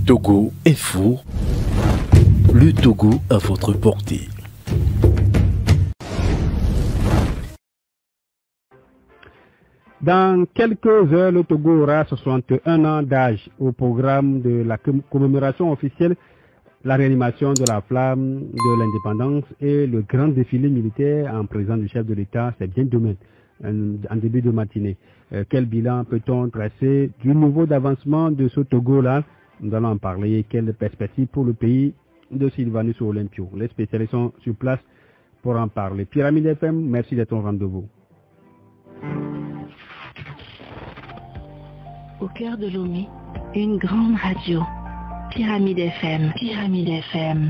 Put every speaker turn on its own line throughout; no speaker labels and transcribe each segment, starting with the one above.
Togo Info, le Togo à votre portée.
Dans quelques heures, le Togo aura 61 ans d'âge. Au programme de la commémoration officielle, la réanimation de la flamme de l'indépendance et le grand défilé militaire en présence du chef de l'État, c'est bien demain, en début de matinée. Quel bilan peut-on tracer du niveau d'avancement de ce Togo-là? Nous allons en parler. Quelle perspective pour le pays de Sylvanus Olympio? Les spécialistes sont sur place pour en parler. Pyramide FM, merci d'être au rendez-vous.
Au cœur de Lomé, une grande radio. Pyramide FM. Pyramide FM.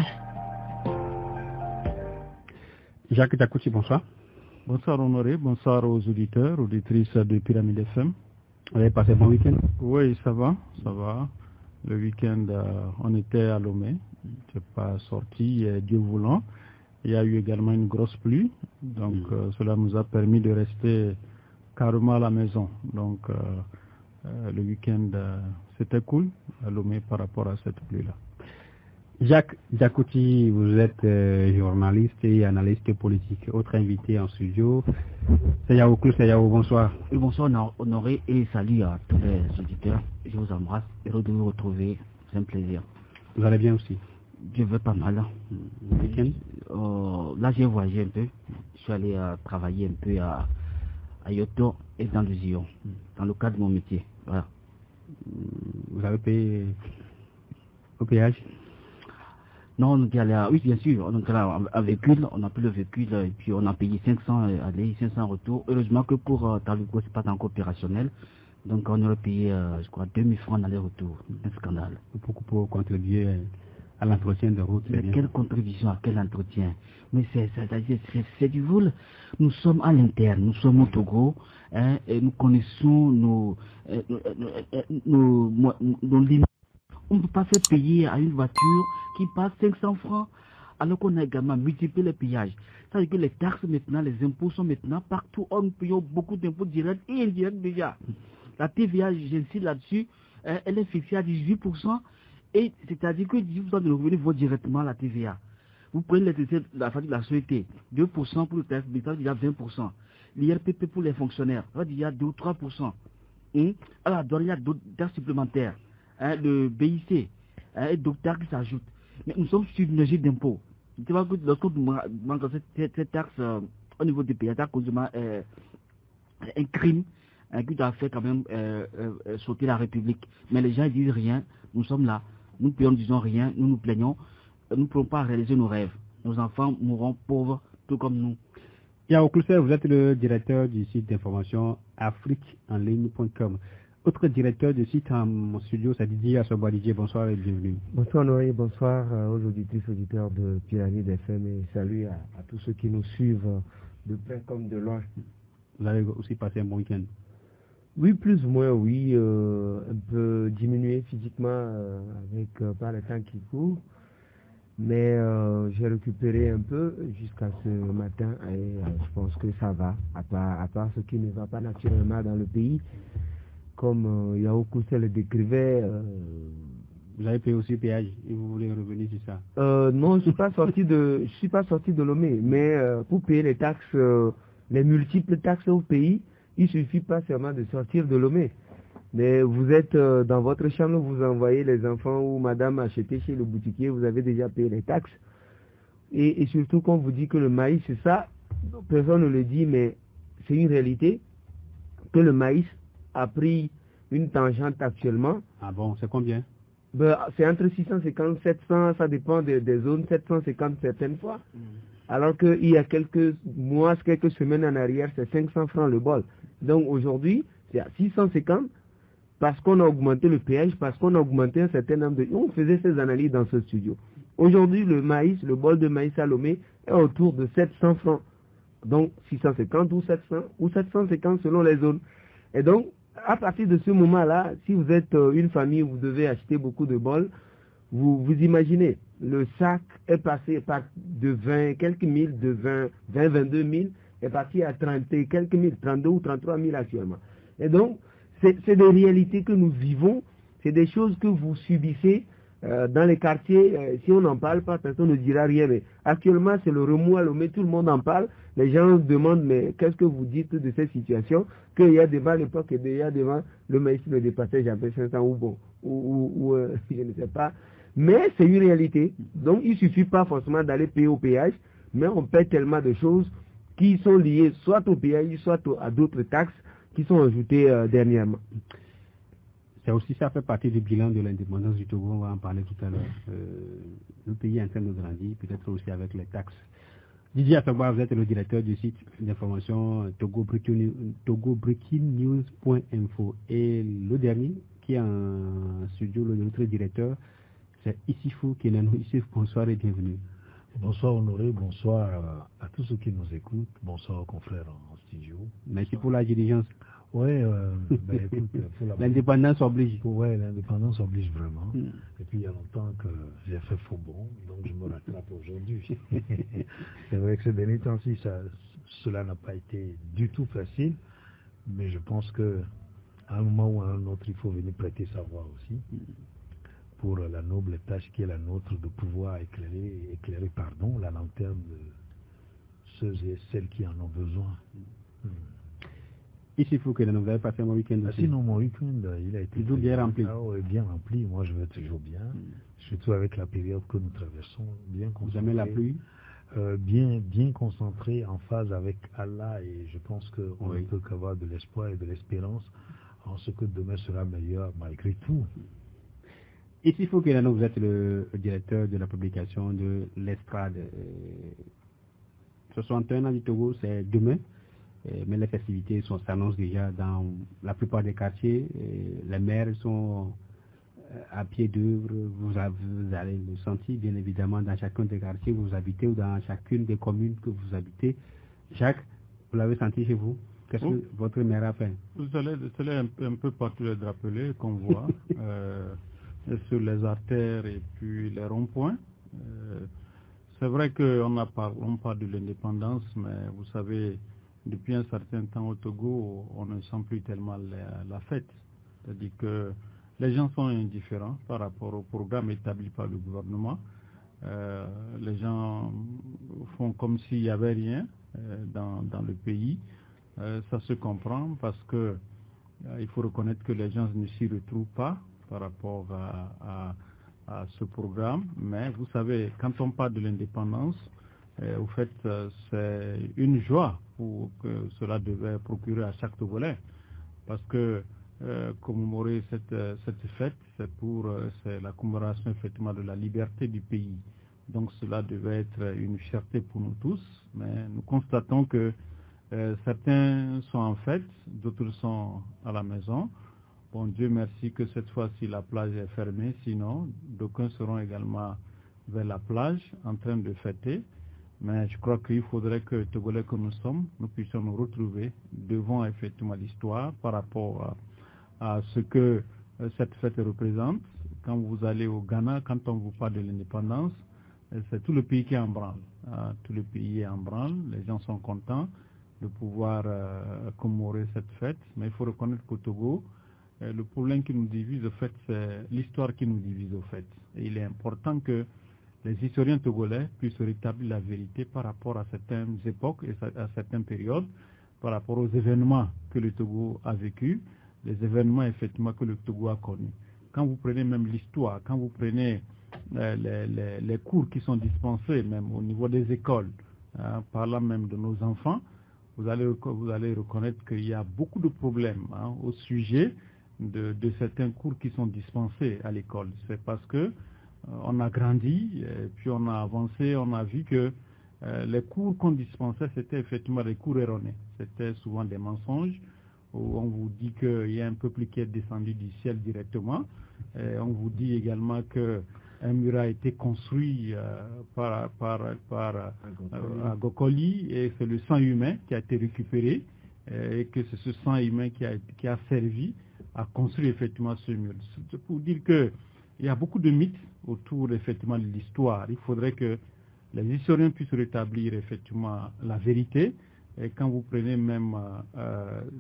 Jacques Takouchi, bonsoir.
Bonsoir Honoré, bonsoir aux auditeurs, auditrices de Pyramide FM.
Vous avez passé un bon week-end?
Oui, ça va. Le week-end, on était à Lomé. Je n'ai pas sorti, Dieu voulant. Il y a eu également une grosse pluie. Donc, cela nous a permis de rester carrément à la maison. Donc, le week-end, c'était cool à Lomé par rapport à cette pluie-là.
Jacques Jakouti, vous êtes journaliste et analyste politique. Autre invité en studio, c'est Yao, bonsoir.
Et bonsoir Honoré et salut à tous les auditeurs. Je vous embrasse, heureux de vous retrouver, c'est un plaisir.
Vous allez bien aussi?
Je vais pas mal.
Week-end?
Là j'ai voyagé un peu, je suis allé travailler un peu à Yoto et dans le Zion, dans le cadre de mon métier. Voilà.
Vous avez payé au péage?
Non, on est allé oui, bien sûr, on est allé en véhicule, on a pris le véhicule et puis on a payé 500 aller, 500 retour. Heureusement que pour Talugo, c'est pas encore opérationnel. Donc on aurait payé, je crois, 2000 francs d'aller-retour. Un scandale.
Beaucoup pour contribuer à l'entretien de route.
Mais quelle contribution à quel entretien? Mais c'est du vol. Nous sommes à l'interne, nous sommes au Togo, hein, et nous connaissons nos limites. On ne peut pas faire payer à une voiture qui passe 500 francs alors qu'on a également multiplié les payages. Ça veut dire que les taxes maintenant, les impôts sont maintenant partout. Nous payons beaucoup d'impôts directs et indirects déjà. La TVA, j'insiste là-dessus, elle est fixée à 18%. Et c'est-à-dire que 18% de nos revenus vont directement à la TVA. Vous prenez la facture de la société, 2% pour le taxe, il y a 20%. L'IRPP pour les fonctionnaires, il y a 2 ou 3%. Alors, il y a d'autres taxes supplémentaires. Le BIC, et d'autres taxes qui s'ajoutent. Mais nous sommes submergés d'impôts. Tu vois que lorsqu'on manque cette taxe au niveau des pays, c'est à cause un crime qui doit faire quand même sauter la République. Mais les gens ne disent rien. Nous sommes là. Nous payons, disons rien. Nous nous plaignons. Nous ne pouvons pas réaliser nos rêves. Nos enfants mourront pauvres, tout comme nous.
Yao Klousser, vous êtes le directeur du site d'information afriqueenligne.com. Autre directeur du site en mon studio, c'est Didier Assoba. Didier, bonsoir et bienvenue.
Bonsoir Noé, bonsoir aux auditeurs de Pyramide FM et salut à tous ceux qui nous suivent de près comme de loin.
Vous avez aussi passé un bon week-end?
Oui, plus ou moins, oui. Un peu diminué physiquement avec par le temps qui court. Mais j'ai récupéré un peu jusqu'à ce matin et je pense que ça va, à part ce qui ne va pas naturellement dans le pays. Comme Yao Koussel le décrivait.
Vous avez payé aussi le péage et vous voulez revenir sur ça?
Non, je suis pas sorti de Lomé, mais pour payer les taxes, les multiples taxes au pays, il suffit pas seulement de sortir de Lomé. Mais vous êtes dans votre chambre, vous envoyez les enfants ou madame acheter chez le boutiquier, vous avez déjà payé les taxes. Et surtout quand on vous dit que le maïs, c'est ça, personne ne le dit, mais c'est une réalité, que le maïs a pris une tangente actuellement.
Ah bon, c'est combien?
C'est entre 650 et 700, ça dépend des zones, 750 certaines fois. Alors qu'il y a quelques mois, quelques semaines en arrière, c'est 500 francs le bol. Donc aujourd'hui, c'est à 650 parce qu'on a augmenté le péage, parce qu'on a augmenté un certain nombre de... On faisait ces analyses dans ce studio. Aujourd'hui, le maïs, le bol de maïs à Lomé est autour de 700 francs. Donc 650 ou 700 ou 750 selon les zones. Et donc, à partir de ce moment-là, si vous êtes une famille où vous devez acheter beaucoup de bols, vous imaginez, le sac est passé de 20 quelques mille, de 22 000, est parti à 30 quelques mille, 32 ou 33 000 actuellement. Et donc, c'est des réalités que nous vivons, c'est des choses que vous subissez Dans les quartiers, si on n'en parle pas, personne ne dira rien. Mais actuellement, c'est le remous à Lomé, tout le monde en parle. Les gens se demandent, mais qu'est-ce que vous dites de cette situation? Qu'il y a devant l'époque et il y a devant le maïs ne dépassait jamais 500 ou bon, ou je ne sais pas. Mais c'est une réalité. Donc, il ne suffit pas forcément d'aller payer au péage, mais on paie tellement de choses qui sont liées soit au péage, soit à d'autres taxes qui sont ajoutées dernièrement.
C'est aussi, ça fait partie du bilan de l'indépendance du Togo, on va en parler tout à l'heure. Le pays est en train de grandir, peut-être aussi avec les taxes. Didier Afegba, vous êtes le directeur du site d'information togobreakingnews.info. Et le dernier, qui est en studio, notre directeur, c'est Issifou Kenano. Issifou, bonsoir et bienvenue.
Bonsoir Honoré, bonsoir à tous ceux qui nous écoutent, bonsoir aux confrères en studio.
Merci pour la diligence.
Ouais, écoute,
l'indépendance oblige.
Ouais, l'indépendance oblige vraiment. Et puis il y a longtemps que j'ai fait faux bon, donc je me rattrape aujourd'hui. C'est vrai que ces derniers temps-ci, cela n'a pas été du tout facile, mais je pense que à un moment ou à un autre, il faut venir prêter sa voix aussi pour la noble tâche qui est la nôtre de pouvoir éclairer la lanterne de ceux et celles qui en ont besoin.
Ici, il faut que vous avez passé mon week-end aussi.
Sinon, mon week-end, il a été
bien rempli.
Ah ouais, bien rempli. Moi, je vais toujours bien. Surtout avec la période que nous traversons. Bien concentré.
Jamais la pluie.
Bien concentré, en phase avec Allah. Et je pense qu'on ne peut qu'avoir de l'espoir et de l'espérance en ce que demain sera meilleur malgré tout.
Ici, il faut que vous êtes le directeur de la publication de l'Estrade. 61 ans du Togo, c'est demain. Mais les festivités s'annoncent déjà dans la plupart des quartiers. Les maires sont à pied d'œuvre. Vous allez le sentir, bien évidemment, dans chacun des quartiers où vous habitez ou dans chacune des communes que vous habitez. Jacques, vous l'avez senti chez vous? Qu'est-ce que votre maire a fait?
Vous allez un peu partout les drapelés qu'on voit, sur les artères et puis les ronds-points. C'est vrai on parle de l'indépendance, mais vous savez, depuis un certain temps au Togo, on ne sent plus tellement la fête. C'est-à-dire que les gens sont indifférents par rapport au programme établi par le gouvernement. Les gens font comme s'il n'y avait rien dans le pays. Ça se comprend parce que il faut reconnaître que les gens ne s'y retrouvent pas par rapport à ce programme. Mais vous savez, quand on parle de l'indépendance, au fait, c'est une joie que cela devait procurer à chaque Togolais. Parce que commémorer cette fête, c'est la commémoration effectivement de la liberté du pays. Donc cela devait être une fierté pour nous tous. Mais nous constatons que certains sont en fête, d'autres sont à la maison. Bon, Dieu merci que cette fois-ci la plage est fermée, sinon d'aucuns seront également vers la plage en train de fêter. Mais je crois qu'il faudrait que Togolais que nous sommes, nous puissions nous retrouver devant effectivement l'histoire par rapport à ce que cette fête représente. Quand vous allez au Ghana, quand on vous parle de l'indépendance, c'est tout le pays qui est en branle. Tout le pays est en branle, les gens sont contents de pouvoir commémorer cette fête. Mais il faut reconnaître qu'au Togo, le problème qui nous divise, au fait, c'est l'histoire qui nous divise, au fait. Et il est important que les historiens togolais puissent rétablir la vérité par rapport à certaines époques et à certaines périodes, par rapport aux événements que le Togo a vécu, les événements effectivement que le Togo a connus. Quand vous prenez même l'histoire, quand vous prenez les cours qui sont dispensés même au niveau des écoles, parlant même de nos enfants, vous allez reconnaître qu'il y a beaucoup de problèmes au sujet de certains cours qui sont dispensés à l'école. C'est parce que on a grandi, et puis on a avancé, on a vu que les cours qu'on dispensait, c'était effectivement des cours erronés. C'était souvent des mensonges, où on vous dit qu'il y a un peuple qui est descendu du ciel directement. Et on vous dit également qu'un mur a été construit à Gokoli, et c'est le sang humain qui a été récupéré, et que c'est ce sang humain qui a servi à construire effectivement ce mur. C'est pour dire que il y a beaucoup de mythes autour effectivement de l'histoire. Il faudrait que les historiens puissent rétablir effectivement la vérité. Et quand vous prenez même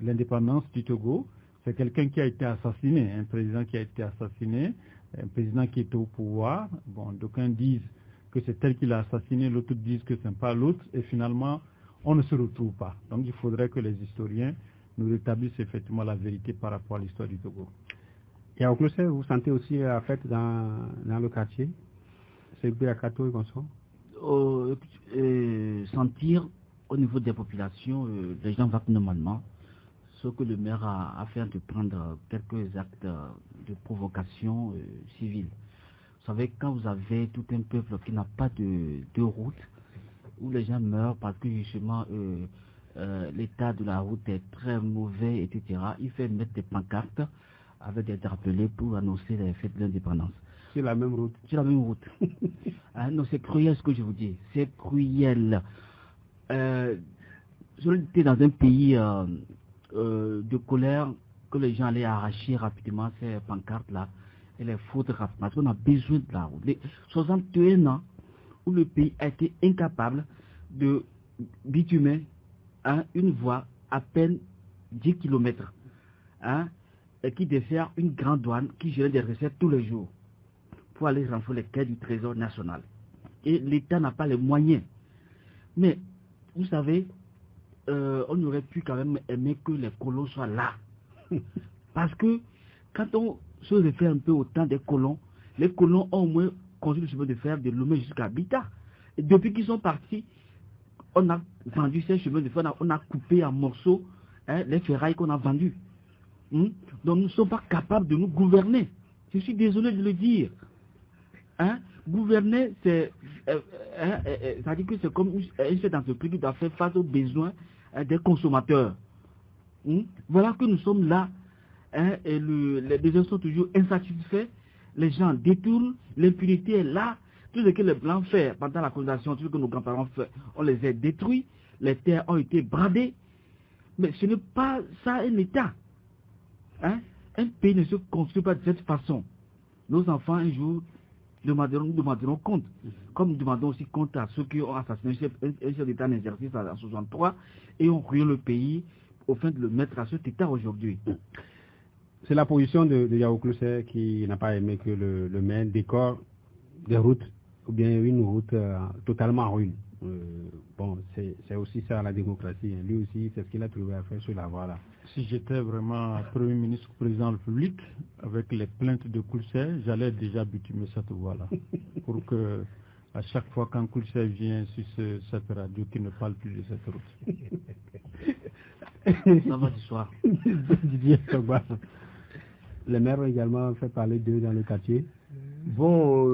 l'indépendance du Togo, c'est quelqu'un qui a été assassiné, un président qui a été assassiné un président qui était au pouvoir. Bon, d'aucuns disent que c'est tel qui l'a assassiné, l'autre disent que ce n'est pas l'autre, et finalement, on ne se retrouve pas. Donc il faudrait que les historiens nous rétablissent effectivement la vérité par rapport à l'histoire du Togo.
Et au Closet, vous sentez aussi la fête dans le quartier? C'est Birakato et consort?
Sentir au niveau des populations, les gens vont normalement. Ce que le maire a fait de prendre quelques actes de provocation civile. Vous savez, quand vous avez tout un peuple qui n'a pas de route, où les gens meurent parce que justement l'état de la route est très mauvais, etc., il fait mettre des pancartes avec des drapelés pour annoncer les fêtes de l'indépendance.
Sur la même route.
Sur la même route. Non, c'est cruel ce que je vous dis. C'est cruel. J'étais dans un pays de colère que les gens allaient arracher rapidement ces pancartes-là et les foutre rapidement. Parce qu'on a besoin de la route. Les 61 ans où le pays a été incapable de bitumer une voie à peine 10 km, et qui dessert une grande douane qui gérait des recettes tous les jours pour aller renflouer les caisses du Trésor national. Et l'État n'a pas les moyens. Mais, vous savez, on aurait pu quand même aimer que les colons soient là. Parce que, quand on se réfère un peu au temps des colons, les colons ont au moins construit le chemin de fer de Lomé jusqu'à Habitat. Et depuis qu'ils sont partis, on a vendu ces chemins de fer, on a coupé en morceaux les ferrailles qu'on a vendues. Donc nous ne sommes pas capables de nous gouverner. Je suis désolé de le dire. Gouverner, ça dit que c'est comme une chef d'entreprise qui doit faire face aux besoins des consommateurs. Voilà que nous sommes là, et les besoins sont toujours insatisfaits, les gens détournent, l'impunité est là, tout ce que les Blancs font pendant la colonisation, tout ce que nos grands-parents font, on les a détruits, les terres ont été bradées, mais ce n'est pas ça un État. Un pays ne se construit pas de cette façon. Nos enfants, un jour, nous demanderons compte. Comme nous demandons aussi compte à ceux qui ont assassiné un chef d'État en exercice en 1963 et ont ruiné le pays au fin de le mettre à cet état aujourd'hui.
C'est la position de Yao Closet qui n'a pas aimé que le maire décore des routes, ou bien une route totalement en ruine. Bon, c'est aussi ça la démocratie. Lui aussi, c'est ce qu'il a trouvé à faire sur la voie là.
Si j'étais vraiment Premier ministre ou Président de la République, avec les plaintes de Coulsay, j'allais déjà bitumer cette voie-là. Pour que, à chaque fois quand Coulsay vient sur cette radio, qu'il ne parle plus de cette route.
Ça va du soir.
Didier Sogba. Les maires ont également fait parler d'eux dans le quartier.
Bon,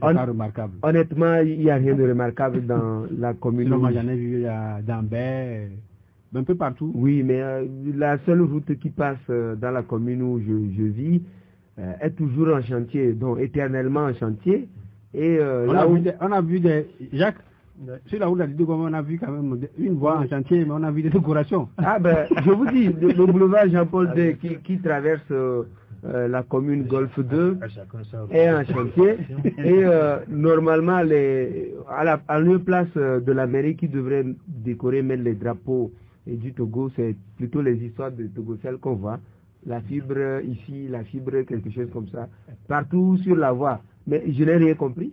pas remarquable.
Honnêtement, il n'y a rien de remarquable dans la commune.
Sinon, moi, j'en ai vu dans Baie, un peu partout.
Oui, mais la seule route qui passe dans la commune où je vis est toujours en chantier, donc éternellement en chantier. Et
on a vu des Jacques, sur la route de Dido, on a vu quand même une voie en chantier, mais on a vu des décorations.
Ah ben, je vous dis, le boulevard Jean-Paul II qui traverse la commune Golfe 2 est en chantier. Et normalement, à une place de la mairie qui devrait décorer, mettre les drapeaux et du Togo, c'est plutôt les histoires de Togo, celles qu'on voit. La fibre ici, la fibre quelque chose comme ça, partout sur la voie. Mais je n'ai rien compris.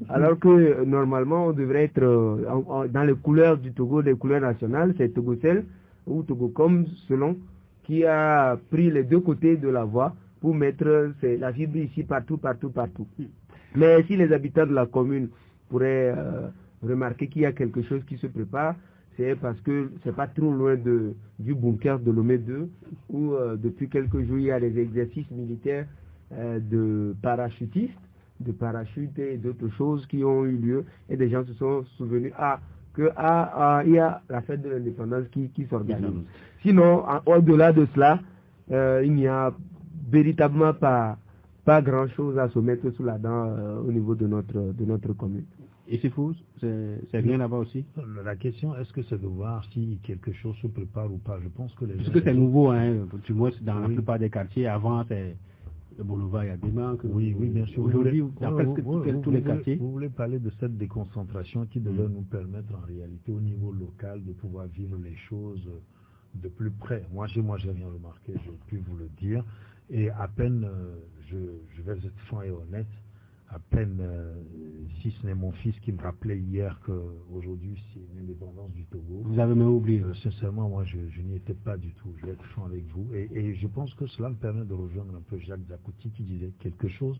Alors que normalement, on devrait être dans les couleurs du Togo, les couleurs nationales, c'est Togocel ou Togocom, selon, qui a pris les deux côtés de la voie pour mettre la fibre ici, partout. Mais si les habitants de la commune pourraient remarquer qu'il y a quelque chose qui se prépare, c'est parce que c'est pas trop loin du bunker de Lomé 2, où depuis quelques jours, il y a des exercices militaires de parachutistes, de parachutes et d'autres choses qui ont eu lieu, et des gens se sont souvenus il y a la fête de l'indépendance qui s'organise. Sinon, au-delà de cela, il n'y a véritablement pas grand chose à se mettre sous la dent au niveau de notre commune.
Et c'est fou, c'est rien là-bas aussi.
La question, est-ce que c'est de voir si quelque chose se prépare ou pas? Je pense que
parce que c'est nouveau, hein, tu vois, dans la plupart des quartiers. Avant, c'est le boulevard, il y a des manques.
Oui, bien sûr.
Aujourd'hui, dans presque tous les quartiers.
Vous voulez parler de cette déconcentration qui devait nous permettre en réalité au niveau local de pouvoir vivre les choses de plus près. Moi, j'ai rien remarqué, j'ai pu vous le dire. Et à peine je vais être franc et honnête, à peine, si ce n'est mon fils qui me rappelait hier qu'aujourd'hui c'est l'indépendance du Togo.
Vous avez même oublié.
Sincèrement, moi je n'y étais pas du tout, je vais être franc avec vous. Et je pense que cela me permet de rejoindre un peu Jacques Zakouti qui disait quelque chose.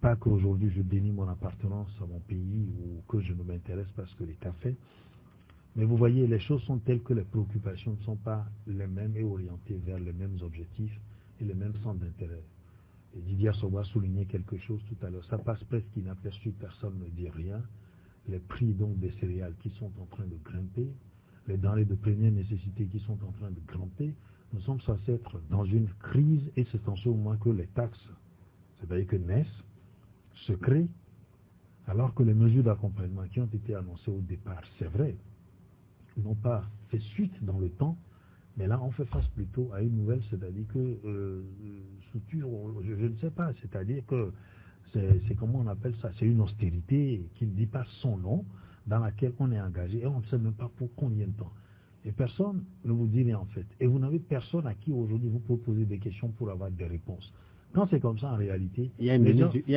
Pas qu'aujourd'hui je dénie mon appartenance à mon pays ou que je ne m'intéresse pas à ce que l'État fait. Mais vous voyez, les choses sont telles que les préoccupations ne sont pas les mêmes et orientées vers les mêmes objectifs et les mêmes centres d'intérêt. Et Didier Assogba a souligné quelque chose tout à l'heure. Ça passe presque inaperçu, personne ne dit rien. Les prix donc des céréales qui sont en train de grimper, les denrées de première nécessité qui sont en train de grimper, nous sommes censés être dans une crise et c'est en ce moment que les taxes, c'est-à-dire que naissent, se créent, alors que les mesures d'accompagnement qui ont été annoncées au départ, c'est vrai, n'ont pas fait suite dans le temps, mais là on fait face plutôt à une nouvelle, c'est-à-dire que structure, je ne sais pas, c'est-à-dire que c'est comment on appelle ça, c'est une austérité qui ne dit pas son nom, dans laquelle on est engagé et on ne sait même pas pour combien de temps. Et personne ne vous dit rien en fait. Et vous n'avez personne à qui aujourd'hui vous pouvez poser des questions pour avoir des réponses. Quand c'est comme ça, en réalité...
Il y a un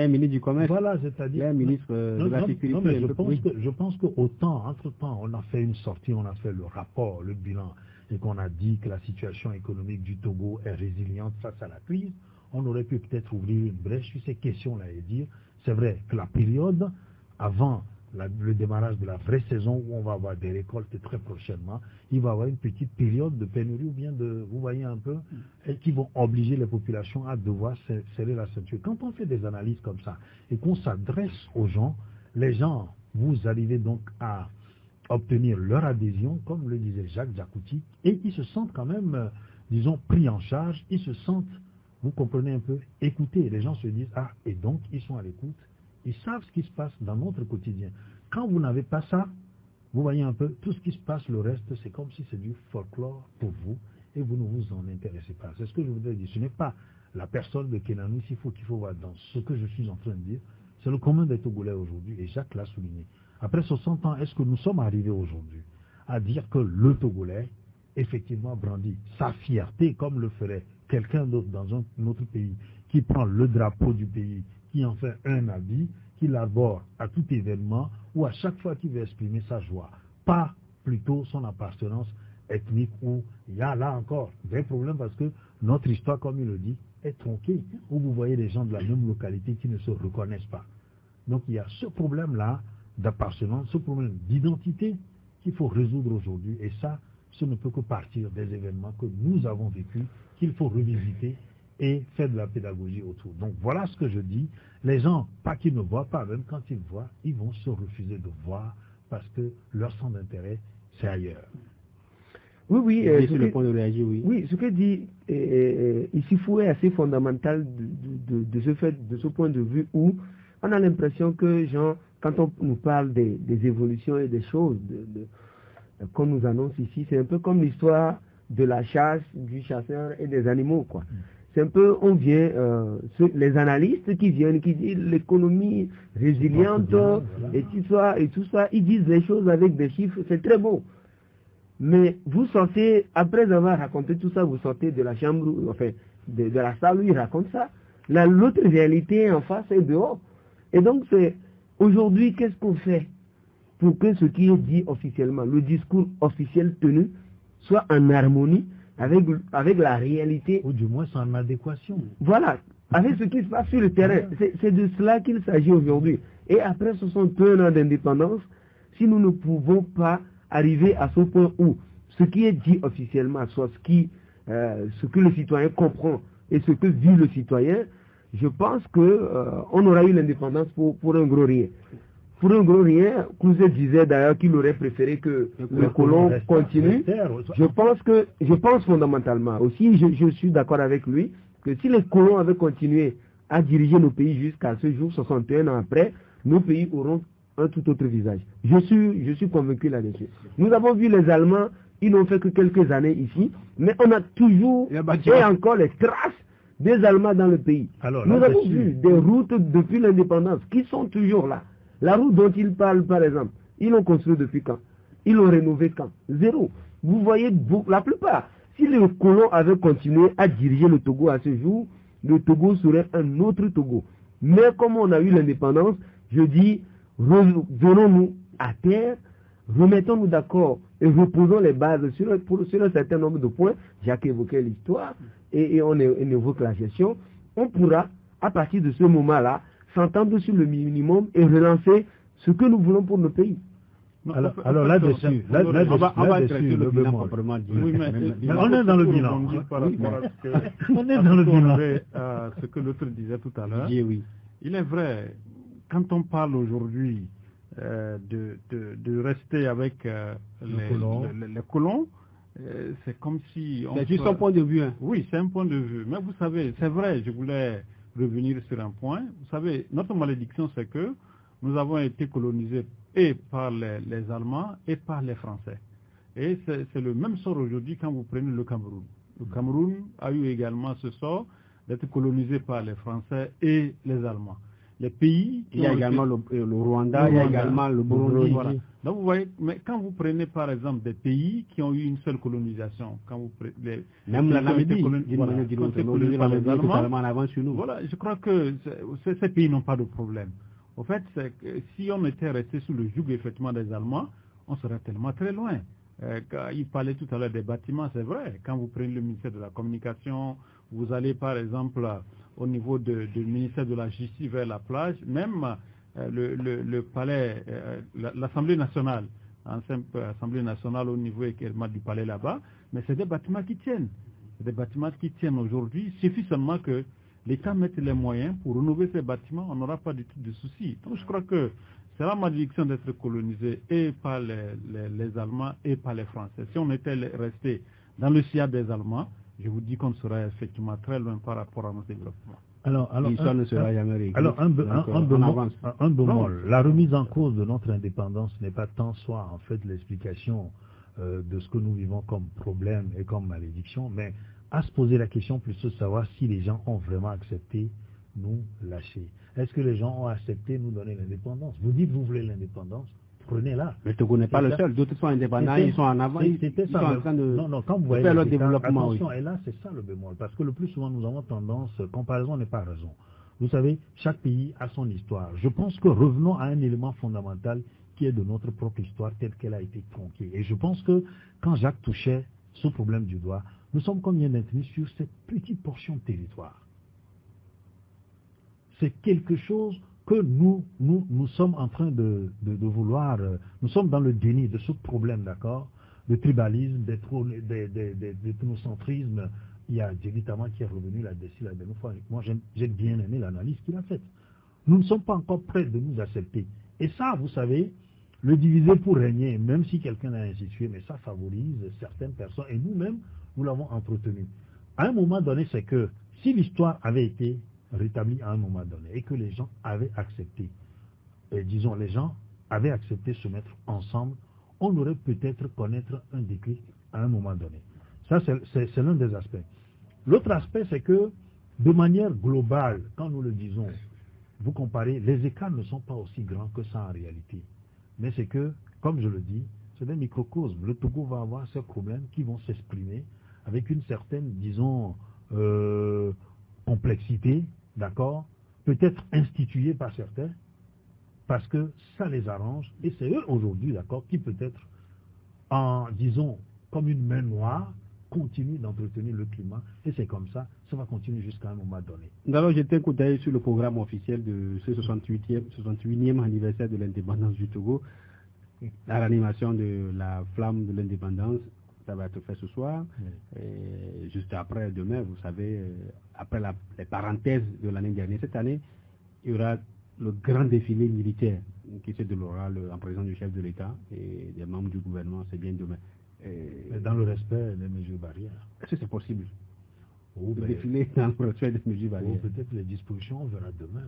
ministre du commerce.
Voilà, c'est-à-dire...
Il y a un ministre de la sécurité.
Non, mais je pense qu'autant, entre-temps, on a fait une sortie, on a fait le rapport, le bilan, et qu'on a dit que la situation économique du Togo est résiliente face à la crise, on aurait pu peut-être ouvrir une brèche sur ces questions-là et dire, c'est vrai que la période avant le démarrage de la vraie saison où on va avoir des récoltes très prochainement, il va y avoir une petite période de pénurie ou bien de, vous voyez un peu, et qui vont obliger les populations à devoir serrer la ceinture. Quand on fait des analyses comme ça et qu'on s'adresse aux gens, les gens, vous arrivez donc à obtenir leur adhésion, comme le disait Jacques Zakouti, et ils se sentent quand même, disons, pris en charge, ils se sentent, vous comprenez un peu, écoutés. Les gens se disent, ah, et donc ils sont à l'écoute. Ils savent ce qui se passe dans notre quotidien. Quand vous n'avez pas ça, vous voyez un peu, tout ce qui se passe, le reste, c'est comme si c'est du folklore pour vous et vous ne vous en intéressez pas. C'est ce que je voudrais dire. Ce n'est pas la personne de Kenanou qu'il faut voir dans ce que je suis en train de dire. C'est le commun des Togolais aujourd'hui et Jacques l'a souligné. Après 60 ans, est-ce que nous sommes arrivés aujourd'hui à dire que le Togolais, effectivement, brandit sa fierté comme le ferait quelqu'un d'autre dans un autre pays, qui prend le drapeau du pays, qui en fait un habit, qui l'arbore à tout événement ou à chaque fois qu'il veut exprimer sa joie, pas plutôt son appartenance ethnique où il y a là encore des problèmes parce que notre histoire, comme il le dit, est tronquée, où vous voyez des gens de la même localité qui ne se reconnaissent pas. Donc il y a ce problème-là d'appartenance, ce problème d'identité qu'il faut résoudre aujourd'hui et ça, ce ne peut que partir des événements que nous avons vécus, qu'il faut revisiter et faire de la pédagogie autour. Donc voilà ce que je dis. Les gens, pas qu'ils ne voient pas, même quand ils voient, ils vont se refuser de voir parce que leur centre d'intérêt, c'est ailleurs.
Oui,
sur le point de réagir, oui.
Oui, ce que dit ici Fou est assez fondamental de ce point de vue où on a l'impression que, genre, quand on nous parle des évolutions et des choses qu'on nous annonce ici, c'est un peu comme l'histoire de la chasse, du chasseur et des animaux, quoi. C'est un peu, on vient, les analystes qui viennent, qui disent l'économie résiliente et tout ça, ils disent des choses avec des chiffres, c'est très beau. Mais vous sortez, après avoir raconté tout ça, vous sortez de la chambre, enfin, de la salle où ils racontent ça. L'autre réalité en face est dehors. Et donc, aujourd'hui, qu'est-ce qu'on fait pour que ce qui est dit officiellement, le discours officiel tenu, soit en harmonie avec la réalité.
Ou du moins en adéquation.
Voilà, avec ce qui se passe sur le terrain. C'est de cela qu'il s'agit aujourd'hui. Et après 61 ans d'indépendance, si nous ne pouvons pas arriver à ce point où ce qui est dit officiellement soit ce que le citoyen comprend et ce que vit le citoyen, je pense qu'on aura eu l'indépendance pour un gros rien. Pour un gros rien, Clouzet disait d'ailleurs qu'il aurait préféré que le colon continue. Je pense fondamentalement aussi, je suis d'accord avec lui, que si les colons avaient continué à diriger nos pays jusqu'à ce jour, 61 ans après, nos pays auront un tout autre visage. Je suis convaincu là-dessus. Nous avons vu les Allemands, ils n'ont fait que quelques années ici, mais on a toujours et encore les traces des Allemands dans le pays. Alors, nous avons vu des routes depuis l'indépendance qui sont toujours là. La route dont ils parlent, par exemple, ils l'ont construite depuis quand? Ils l'ont rénovée quand? Zéro. Vous voyez, la plupart, si les colons avaient continué à diriger le Togo à ce jour, le Togo serait un autre Togo. Mais comme on a eu l'indépendance, je dis, venons-nous à terre, remettons-nous d'accord et reposons les bases sur un certain nombre de points. Jacques évoquait l'histoire et on évoque la gestion. On pourra, à partir de ce moment-là, s'entendre sur le minimum et relancer ce que nous voulons pour nos pays.
Alors là-dessus, le bilan proprement dit.
Oui, mais
on est dans le bilan. On est dans le bilan.
Ce que l'autre disait tout à l'heure.
Oui.
Il est vrai, quand on parle aujourd'hui de rester avec les colons, c'est comme si...
C'est juste un point de vue. Hein.
Oui, c'est un point de vue. Mais vous savez, c'est vrai, je voulais revenir sur un point. Vous savez, notre malédiction, c'est que nous avons été colonisés et par les Allemands et par les Français. Et c'est le même sort aujourd'hui quand vous prenez le Cameroun. Le Cameroun a eu également ce sort d'être colonisé par les Français et les Allemands. Les pays...
Il y a également le Rwanda, il y a également le Burundi.
Voilà. Donc vous voyez, mais quand vous prenez par exemple des pays qui ont eu une seule colonisation, quand vous prenez...
Même la Namibie, totalement en avance sur nous.
Voilà, je crois que ces pays n'ont pas de problème. Au fait, c'est que si on était resté sous le joug effectivement des Allemands, on serait tellement très loin. Il parlait tout à l'heure des bâtiments, c'est vrai. Quand vous prenez le ministère de la Communication, vous allez par exemple au niveau du ministère de la Justice vers la plage, même le palais, l'Assemblée nationale, l'Assemblée nationale au niveau également du palais là-bas, mais c'est des bâtiments qui tiennent. C'est des bâtiments qui tiennent aujourd'hui. Il suffit seulement que l'État mette les moyens pour rénover ces bâtiments, on n'aura pas du tout de soucis. Donc je crois que c'est la malédiction d'être colonisé et par les Allemands et par les Français. Si on était resté dans le sillage des Allemands, je vous dis qu'on serait effectivement très loin par rapport à notre développement.
L'histoire ne sera jamais réglée.
Alors, un bémol. La remise en cause de notre indépendance n'est pas tant soit en fait l'explication de ce que nous vivons comme problème et comme malédiction, mais à se poser la question plutôt de savoir si les gens ont vraiment accepté nous lâcher. Est-ce que les gens ont accepté nous donner l'indépendance? Vous dites que vous voulez l'indépendance, prenez-la.
Mais le Togo n'est pas le seul. D'autres sont indépendants, ils sont en avant, ils sont en train de
quand vous voyez
faire leur développement.
Attention, et là, c'est ça le bémol. Parce que le plus souvent, nous avons tendance, comparaison n'est pas raison. Vous savez, chaque pays a son histoire. Je pense que revenons à un élément fondamental qui est de notre propre histoire telle qu'elle a été tronquée. Et je pense que quand Jacques touchait ce problème du doigt, nous sommes combien d'intenus sur cette petite portion de territoire. C'est quelque chose que nous sommes en train de vouloir, nous sommes dans le déni de ce problème, d'accord, de tribalisme, d'ethnocentrisme. Il y a Djeli Tama qui est revenu là-dessus la dernière fois. Moi, j'ai bien aimé l'analyse qu'il a faite. Nous ne sommes pas encore prêts de nous accepter. Et ça, vous savez, le diviser pour régner, même si quelqu'un l'a institué, mais ça favorise certaines personnes. Et nous-mêmes, nous l'avons entretenu. À un moment donné, c'est que si l'histoire avait été rétablie à un moment donné et que les gens avaient accepté, disons, les gens avaient accepté de se mettre ensemble, on aurait peut-être connaître un déclic à un moment donné. Ça, c'est l'un des aspects. L'autre aspect, c'est que, de manière globale, quand nous le disons, vous comparez, les écarts ne sont pas aussi grands que ça en réalité. Mais c'est que, comme je le dis, c'est des microcosmes. Le Togo va avoir ces problèmes qui vont s'exprimer avec une certaine, disons, complexité, d'accord, peut-être instituée par certains, parce que ça les arrange, et c'est eux aujourd'hui, d'accord, qui peut-être, en, disons, comme une main noire, continuent d'entretenir le climat, et c'est comme ça, ça va continuer jusqu'à un moment donné.
Nous allons jeter un coup d'œil sur le programme officiel de ce 68e anniversaire de l'indépendance du Togo, la réanimation de la flamme de l'indépendance. Ça va être fait ce soir, et juste après, demain, vous savez, après les parenthèses de l'année dernière, cette année, il y aura le grand défilé militaire qui se déroulera en présence du chef de l'État et des membres du gouvernement, c'est bien demain.
Mais dans le respect des mesures barrières.
Est-ce que c'est possible
de
défiler dans le respect des mesures barrières?
Peut-être les dispositions, on verra demain.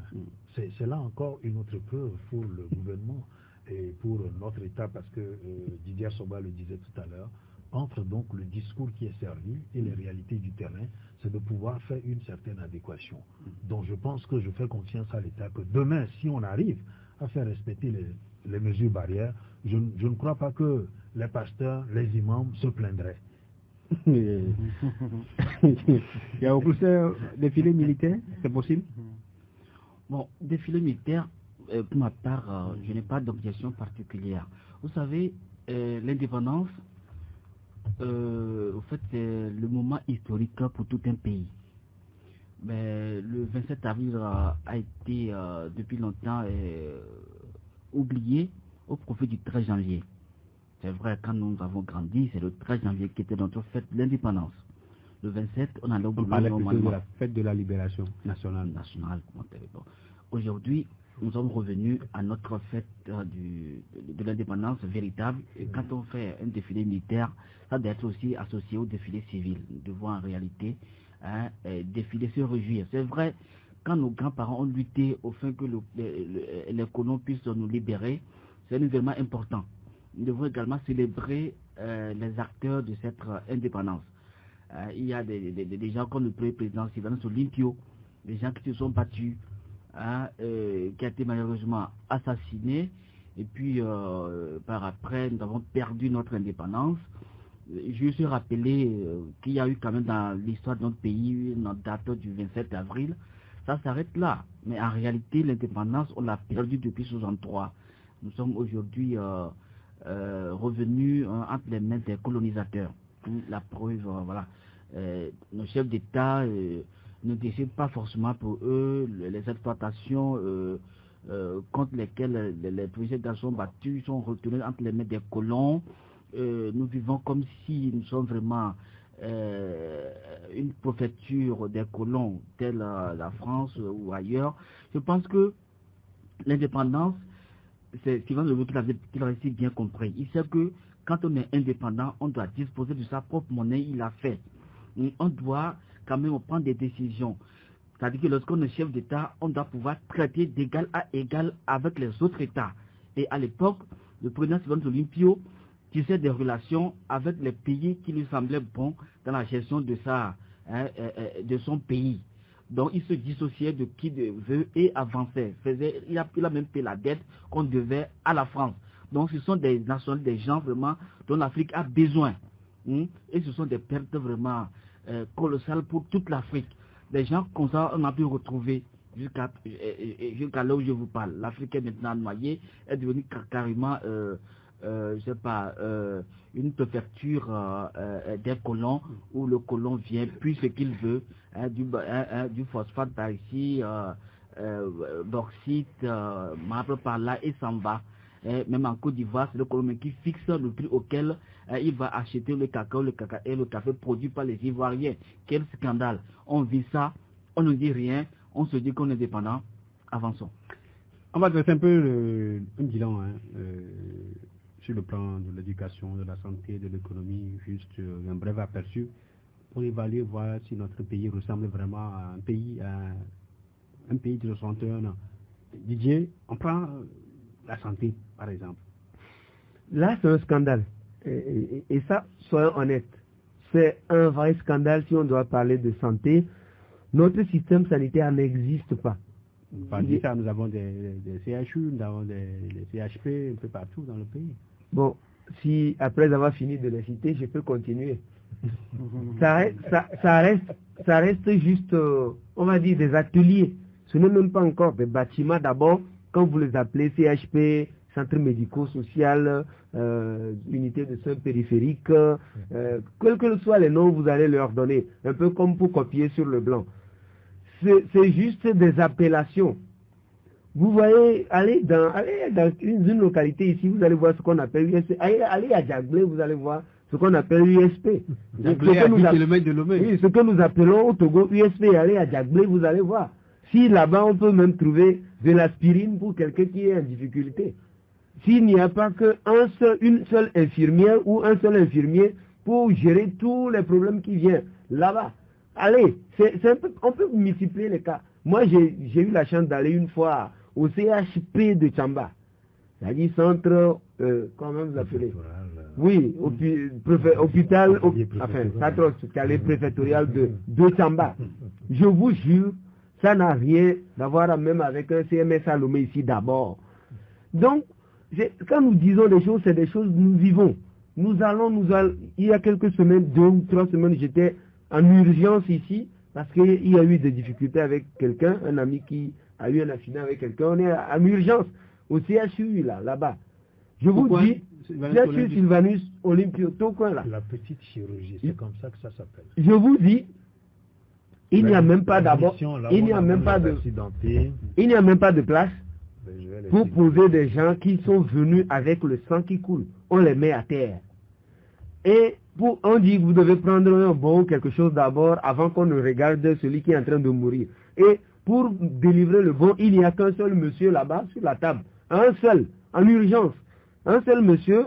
C'est là encore une autre preuve pour le gouvernement et pour notre État, parce que Didier Soba le disait tout à l'heure, entre donc le discours qui est servi et les réalités du terrain, c'est de pouvoir faire une certaine adéquation. Donc je pense que je fais confiance à l'État que demain, si on arrive à faire respecter les mesures barrières, je ne crois pas que les pasteurs, les imams se plaindraient.
Il y a au plus défilé militaire, c'est possible?
Bon, défilé militaire, pour ma part, je n'ai pas d'objection particulière. Vous savez, l'indépendance, en fait, c'est le moment historique pour tout un pays. Mais le 27 avril a été depuis longtemps oublié au profit du 13 janvier. C'est vrai, quand nous avons grandi, c'est le 13 janvier qui était notre fête de l'indépendance. Le 27, on allait au boulot normalement.
On parlait plutôt de la fête de la libération nationale.
Bon. Aujourd'hui, nous sommes revenus à notre fête de l'indépendance véritable. Et quand on fait un défilé militaire, ça doit être aussi associé au défilé civil. Nous devons en réalité défiler, se réjouir. C'est vrai, quand nos grands-parents ont lutté au fin que les colons puissent nous libérer, c'est un événement important. Nous devons également célébrer les acteurs de cette indépendance. Il y a des gens comme le premier président Sylvanus Olympio, des gens qui se sont battus, qui a été malheureusement assassiné, et puis par après nous avons perdu notre indépendance. Je suis rappelé qu'il y a eu quand même dans l'histoire de notre pays une date du 27 avril. Ça s'arrête là, mais en réalité l'indépendance on l'a perdue depuis 1963. Nous sommes aujourd'hui revenus entre les mains des colonisateurs. La preuve, voilà, nos chefs d'État ne décident pas forcément pour eux les exploitations contre lesquelles les présidents sont battus, sont retenus entre les mains des colons. Nous vivons comme si nous sommes vraiment une préfecture des colons, telle la France ou ailleurs. Je pense que l'indépendance, c'est Sylvain Leroux qui l'a si bien compris. Il sait que quand on est indépendant, on doit disposer de sa propre monnaie, il l'a fait. On doit quand même prendre des décisions. C'est-à-dire que lorsqu'on est chef d'État, on doit pouvoir traiter d'égal à égal avec les autres États. Et à l'époque, le président Sylvanus Olympio tissait des relations avec les pays qui lui semblaient bons dans la gestion de son pays. Donc il se dissociait de qui veut et avançait. Il a même fait la dette qu'on devait à la France. Donc ce sont des nationaux, des gens vraiment dont l'Afrique a besoin. Et ce sont des pertes vraiment colossales pour toute l'Afrique. Des gens comme ça, on a pu retrouver jusqu'à là où je vous parle. L'Afrique est maintenant noyée, est devenue carrément, je sais pas, une préfecture des colons où le colon vient, puis ce qu'il veut, du phosphate par ici, bauxite, marbre par là et s'en va. Même en Côte d'Ivoire, c'est le colon qui fixe le prix auquel il va acheter le cacao et le café produit par les Ivoiriens. Quel scandale! On vit ça, on ne dit rien, on se dit qu'on est dépendant. Avançons.
On va dresser un peu un bilan sur le plan de l'éducation, de la santé, de l'économie, juste un bref aperçu pour évaluer, voir si notre pays ressemble vraiment à un pays de 61 ans. Didier, on prend la santé, par exemple.
Là, c'est un scandale. Et ça, soyons honnêtes, c'est un vrai scandale si on doit parler de santé. Notre système sanitaire n'existe pas.
Ça, nous avons des CHU, nous avons des CHP un peu partout dans le pays.
Bon, si après avoir fini de les citer, je peux continuer. ça reste juste, on va dire, des ateliers. Ce n'est même pas encore des bâtiments d'abord, quand vous les appelez CHP, centres médico-social, unité de soins périphériques, quels que soient les noms, vous allez leur donner, un peu comme pour copier sur le blanc. C'est juste des appellations. Vous voyez, allez dans une localité ici, vous allez voir ce qu'on appelle USP. Allez à Djaglé, vous allez voir ce qu'on appelle USP. Ce que nous appelons au Togo USP, allez à Djaglé, vous allez voir. Si là-bas on peut même trouver de l'aspirine pour quelqu'un qui est en difficulté. S'il n'y a pas une seule infirmière ou un seul infirmier pour gérer tous les problèmes qui viennent là-bas. Allez, on peut multiplier les cas. Moi, j'ai eu la chance d'aller une fois au CHP de Tchamba. C'est-à-dire centre, comment vous appelez? Oui, hôpital, centre hospitalier préfectoral de Tchamba. Je vous jure, ça n'a rien à voir même avec un CMS à Lomé ici d'abord. Donc, quand nous disons des choses, c'est des choses que nous vivons. il y a quelques semaines, 2 ou 3 semaines, j'étais en urgence ici parce qu'il y a eu des difficultés avec quelqu'un, un ami qui a eu un accident avec quelqu'un. On est en urgence au CHU là-bas. Je vous dis, CHU Sylvanus Olympio, tout coin là.
La petite chirurgie, c'est comme ça que ça s'appelle.
Je vous dis, il n'y a même pas d'abord, il n'y a même pas de place pour poser des gens qui sont venus avec le sang qui coule. On les met à terre. Et on dit que vous devez prendre un bon quelque chose d'abord avant qu'on ne regarde celui qui est en train de mourir. Et pour délivrer le bon, il n'y a qu'un seul monsieur là-bas sur la table. Un seul, en urgence. Un seul monsieur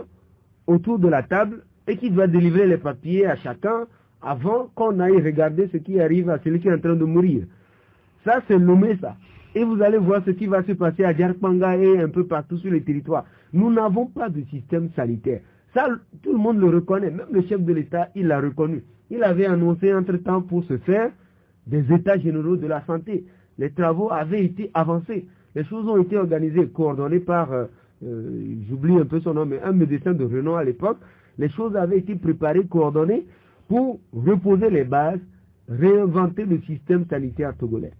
autour de la table et qui doit délivrer les papiers à chacun avant qu'on aille regarder ce qui arrive à celui qui est en train de mourir. Ça, c'est nommé ça. Et vous allez voir ce qui va se passer à Djarpanga et un peu partout sur les territoires. Nous n'avons pas de système sanitaire. Ça, tout le monde le reconnaît. Même le chef de l'État, il l'a reconnu. Il avait annoncé entre-temps pour se faire des états généraux de la santé. Les travaux avaient été avancés. Les choses ont été organisées, coordonnées par, j'oublie un peu son nom, mais un médecin de renom à l'époque. Les choses avaient été préparées, coordonnées pour reposer les bases, réinventer le système sanitaire togolais.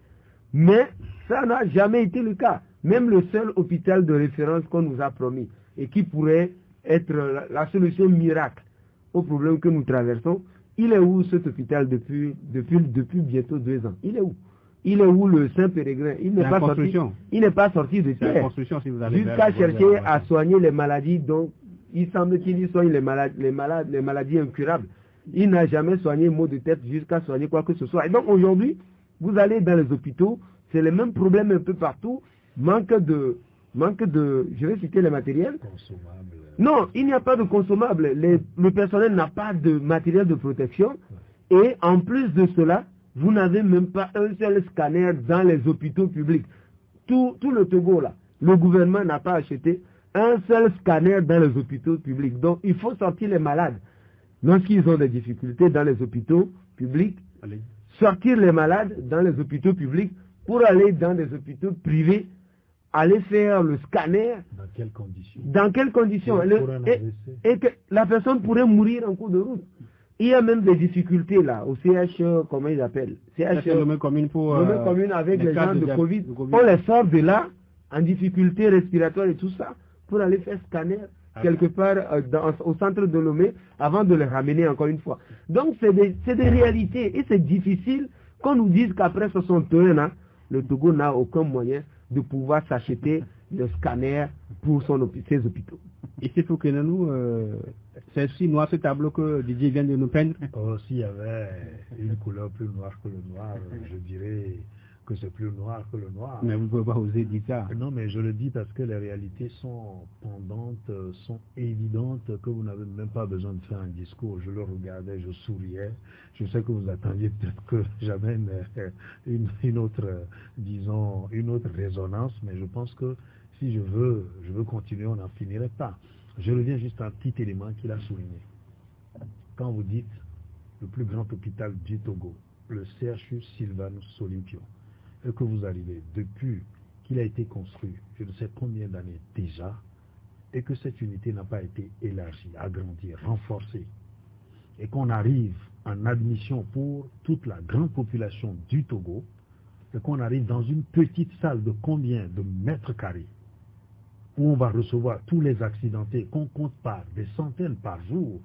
Mais ça n'a jamais été le cas. Même le seul hôpital de référence qu'on nous a promis et qui pourrait être la solution miracle au problème que nous traversons, il est où cet hôpital depuis bientôt 2 ans? Il est où? Il est où le Saint-Pérégrin? Il n'est pas sorti de terre. Jusqu'à chercher à soigner les maladies dont il semble qu'il y soigne les maladies incurables. Il n'a jamais soigné maux de tête jusqu'à soigner quoi que ce soit. Et donc aujourd'hui, vous allez dans les hôpitaux, c'est le même problème un peu partout, manque de, je vais citer les matériels.
Consommables.
Non, il n'y a pas de consommables. Le personnel n'a pas de matériel de protection. Et en plus de cela, vous n'avez même pas un seul scanner dans les hôpitaux publics. Tout le Togo là, le gouvernement n'a pas acheté un seul scanner dans les hôpitaux publics. Donc il faut sortir les malades. Lorsqu'ils ont des difficultés dans les hôpitaux publics, sortir les malades dans les hôpitaux publics pour aller dans des hôpitaux privés, aller faire le scanner.
Dans quelles conditions?
Dans quelles conditions? Et que la personne pourrait mourir en cours de route. Il y a même des difficultés là, au CH, comment ils appellent? CH,
commune
avec les gens de COVID. On les sort de là, en difficulté respiratoire et tout ça, pour aller faire scanner quelque part au centre de Lomé, avant de les ramener encore une fois. Donc c'est des réalités, et c'est difficile qu'on nous dise qu'après 61 ans, le Togo n'a aucun moyen de pouvoir s'acheter le scanner pour ses hôpitaux.
Ici, pour que nous, c'est aussi noir ce tableau que Didier vient de nous peindre.
Oh, s'il y avait une couleur plus noire que le noir, je dirais que c'est plus noir que le noir.
Mais vous ne pouvez pas oser dire ça.
Non, mais je le dis parce que les réalités sont pendantes, sont évidentes, que vous n'avez même pas besoin de faire un discours. Je le regardais, je souriais. Je sais que vous attendiez peut-être que j'amène une autre, disons, une autre résonance, mais je pense que si je veux continuer, on n'en finirait pas. Je reviens juste à un petit élément qu'il a souligné. Quand vous dites le plus grand hôpital du Togo, le CHU Sylvanus Olympio, et que vous arrivez depuis qu'il a été construit, je ne sais combien d'années déjà, et que cette unité n'a pas été élargie, agrandie, renforcée, et qu'on arrive en admission pour toute la grande population du Togo, et qu'on arrive dans une petite salle de combien de mètres carrés, où on va recevoir tous les accidentés qu'on compte par des centaines par jour,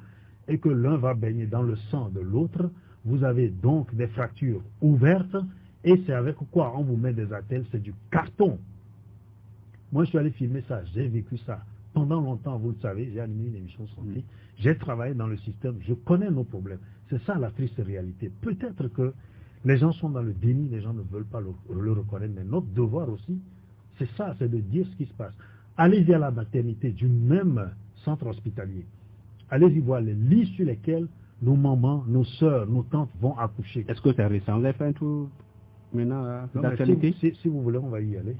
et que l'un va baigner dans le sang de l'autre, vous avez donc des fractures ouvertes, et c'est avec quoi on vous met des attelles, c'est du carton. Moi, je suis allé filmer ça, j'ai vécu ça. Pendant longtemps, vous le savez, j'ai animé une émission santé, j'ai travaillé dans le système, je connais nos problèmes. C'est ça la triste réalité. Peut-être que les gens sont dans le déni, les gens ne veulent pas le reconnaître, mais notre devoir aussi, c'est ça, c'est de dire ce qui se passe. Allez-y à la maternité du même centre hospitalier. Allez-y voir les lits sur lesquels nos mamans, nos soeurs, nos tantes vont accoucher.
Est-ce que c'est récent? Vous avez fait un tour maintenant d'actualité?
Si vous voulez, on va y aller.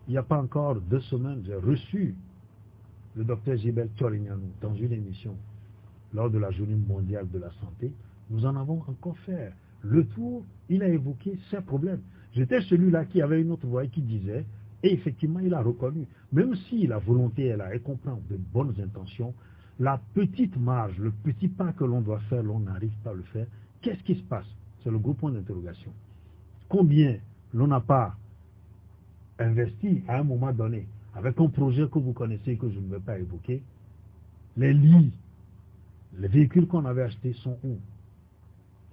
Il n'y a pas encore 2 semaines, j'ai reçu le docteur Gilbert Tchorignanou dans une émission lors de la journée mondiale de la santé. Nous en avons encore fait le tour. Il a évoqué ces problèmes. J'étais celui-là qui avait une autre voix qui disait, et effectivement il a reconnu, même si la volonté est là et comprend de bonnes intentions, la petite marge, le petit pas que l'on doit faire, l'on n'arrive pas à le faire. Qu'est-ce qui se passe? C'est le gros point d'interrogation. Combien l'on n'a pas investi à un moment donné avec un projet que vous connaissez, que je ne vais pas évoquer. Les lits, les véhicules qu'on avait achetés sont où?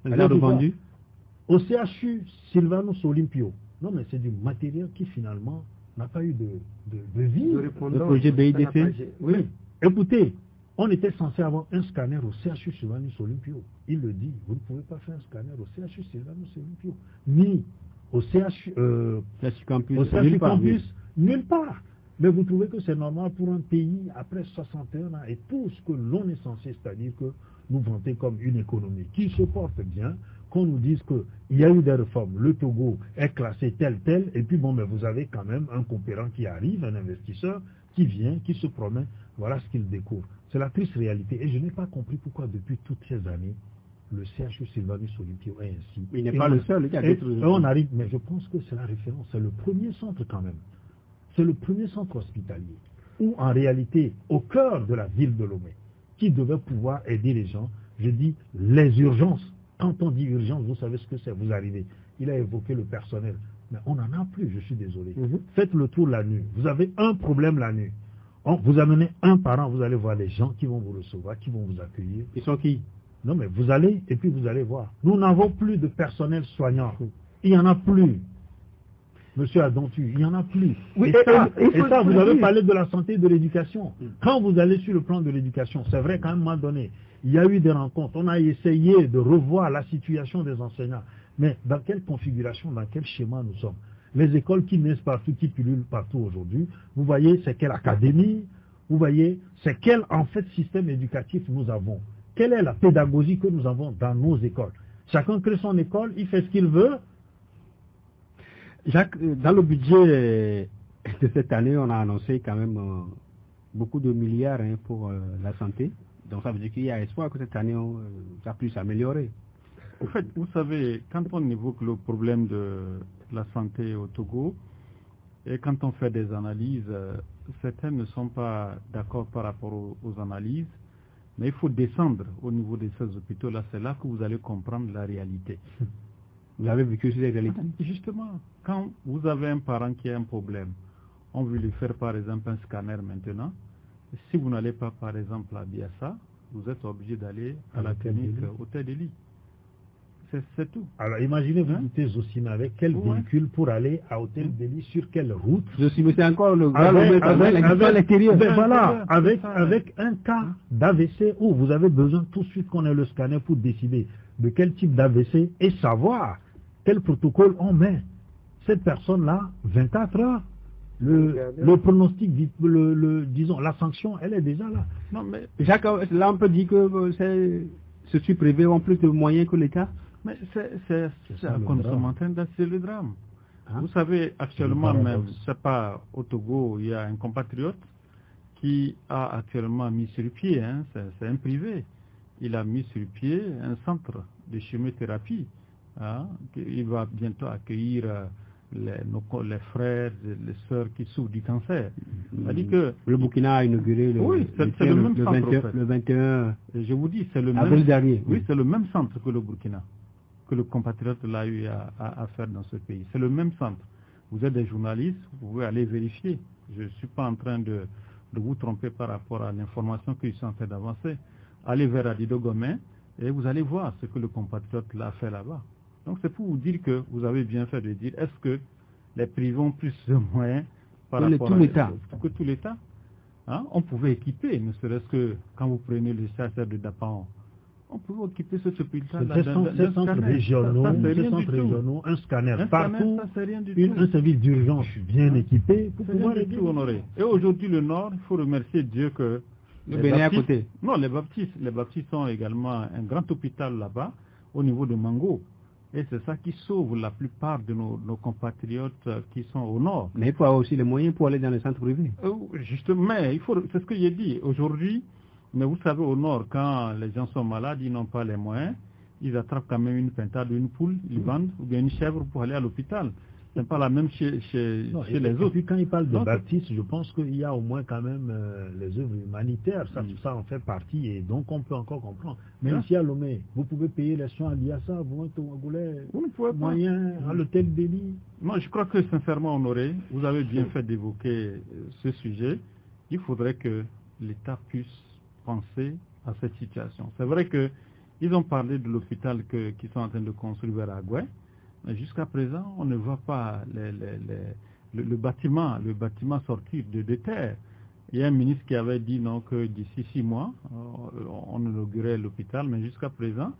Ils sont revendus
au CHU Sylvanus Olympio. Non, mais c'est du matériel qui finalement n'a pas eu de vie.
Le projet BIDC.
Oui. Écoutez, on était censé avoir un scanner au CHU Sylvanus Olympio. Il le dit, vous ne pouvez pas faire un scanner au CHU Sylvanus Olympio. Ni au CHU Campus, nulle part. Mais vous trouvez que c'est normal pour un pays après 61 ans et tout ce que l'on est censé, c'est-à-dire que nous vanter comme une économie qui se porte bien, qu'on nous dise qu'il y a eu des réformes, le Togo est classé tel, et puis bon, mais vous avez quand même un compérant qui arrive, un investisseur qui vient, qui se promène, voilà ce qu'il découvre. C'est la triste réalité et je n'ai pas compris pourquoi depuis toutes ces années, le CHU Sylvanus Olympio est ainsi.
Il n'est pas le seul, il y a d'autres.
On arrive, mais je pense que c'est la référence, c'est le premier centre quand même. C'est le premier centre hospitalier où en réalité, au cœur de la ville de Lomé, qui devait pouvoir aider les gens, je dis les urgences. Quand on dit urgence, vous savez ce que c'est, vous arrivez. Il a évoqué le personnel, mais on n'en a plus, je suis désolé. Faites le tour la nuit, vous avez un problème la nuit. Vous amenez un parent, vous allez voir les gens qui vont vous recevoir, qui vont vous accueillir.
Ils sont qui?
Non mais vous allez, et puis vous allez voir. Nous n'avons plus de personnel soignant. Il n'y en a plus. Monsieur Adontu, il n'y en a plus.
Oui,
et ça, vous avez parlé de la santé et de l'éducation. Quand vous allez sur le plan de l'éducation, c'est vrai qu'à un moment donné, il y a eu des rencontres. On a essayé de revoir la situation des enseignants. Mais dans quelle configuration, dans quel schéma nous sommes? Les écoles qui naissent partout, qui pullulent partout aujourd'hui, vous voyez, c'est quelle académie? Vous voyez, c'est quel, en fait, système éducatif nous avons? Quelle est la pédagogie que nous avons dans nos écoles? Chacun crée son école, il fait ce qu'il veut.
Jacques, dans le budget de cette année, on a annoncé quand même beaucoup de milliards pour la santé. Donc ça veut dire qu'il y a espoir que cette année, ça puisse s'améliorer.
En fait, vous savez, quand on évoque le problème de la santé au Togo, et quand on fait des analyses, certains ne sont pas d'accord par rapport aux analyses, mais il faut descendre au niveau de ces hôpitaux-là. C'est là que vous allez comprendre la réalité.
Vous avez vécu ces réalités?
Justement, quand vous avez un parent qui a un problème, on veut lui faire par exemple un scanner maintenant. Si vous n'allez pas par exemple à Biassa, vous êtes obligé d'aller à la clinique Hôtel de Lit. C'est tout.
Alors imaginez, vous dites aussi, mais avec quel véhicule pour aller à Hôtel de Lit, sur quelle route?
C'est encore le
l'intérieur. Voilà, avec un cas d'AVC où vous avez besoin tout de suite qu'on ait le scanner pour décider de quel type d'AVC et savoir quel protocole on met. Cette personne-là, 24 heures, le pronostic, disons, la sanction, elle est déjà là.
Non, mais Jacques, là on peut dire que ceux-ci privés ont plus de moyens que l'État.
Mais c'est à consommer c'est le drame. Vous savez, actuellement même, c'est pas au Togo, il y a un compatriote qui a actuellement mis sur pied, c'est un privé, il a mis sur pied un centre de chimiothérapie. Il va bientôt accueillir les frères et les sœurs qui souffrent du cancer. Que
le Burkina a inauguré le 21
et je vous dis, c'est le
avril dernier.
Oui, c'est le même centre que le Burkina, que le compatriote l'a eu à faire dans ce pays. C'est le même centre. Vous êtes des journalistes, vous pouvez aller vérifier. Je ne suis pas en train de vous tromper par rapport à l'information que je suis en train d'avancer. Allez vers Adido Gomen et vous allez voir ce que le compatriote l'a fait là-bas. Donc c'est pour vous dire que vous avez bien fait de dire, est-ce que les privés ont plus de moyens par rapport
tout l'État
que tout l'État? On pouvait équiper, ne serait-ce que quand vous prenez le CHR de Dapan, on pouvait équiper ce hôpital-là.
Ces centres régionaux, un scanner partout, un service d'urgence bien équipé pour pouvoir
les tout honorer. Et aujourd'hui, le Nord, il faut remercier Dieu que
le Bénin à côté.
Non, les baptistes ont également un grand hôpital là-bas, au niveau de Mango. Et c'est ça qui sauve la plupart de nos compatriotes qui sont au nord.
Mais il faut avoir aussi les moyens pour aller dans les centres privés.
Justement, c'est ce que j'ai dit. Aujourd'hui, mais vous savez, au nord, quand les gens sont malades, ils n'ont pas les moyens. Ils attrapent quand même une pintade ou une poule, ils vendent, ou bien une chèvre pour aller à l'hôpital. C'est pas la même chez les autres.
Et puis quand il parle de
Non,
baptisme, je pense qu'il y a au moins quand même les œuvres humanitaires, ça en fait partie, et donc on peut encore comprendre. Mais ici à Lomé, vous pouvez payer les soins à l'IASA, vous
ne pouvez pas.
Moyen à l'hôtel Béli.
Moi, je crois que sincèrement, Honoré, vous avez bien fait d'évoquer ce sujet. Il faudrait que l'État puisse penser à cette situation. C'est vrai qu'ils ont parlé de l'hôpital qu'ils sont en train de construire vers Agoué, mais jusqu'à présent, on ne voit pas le bâtiment sortir de terre. Il y a un ministre qui avait dit non, que d'ici 6 mois, on inaugurait l'hôpital, mais jusqu'à présent,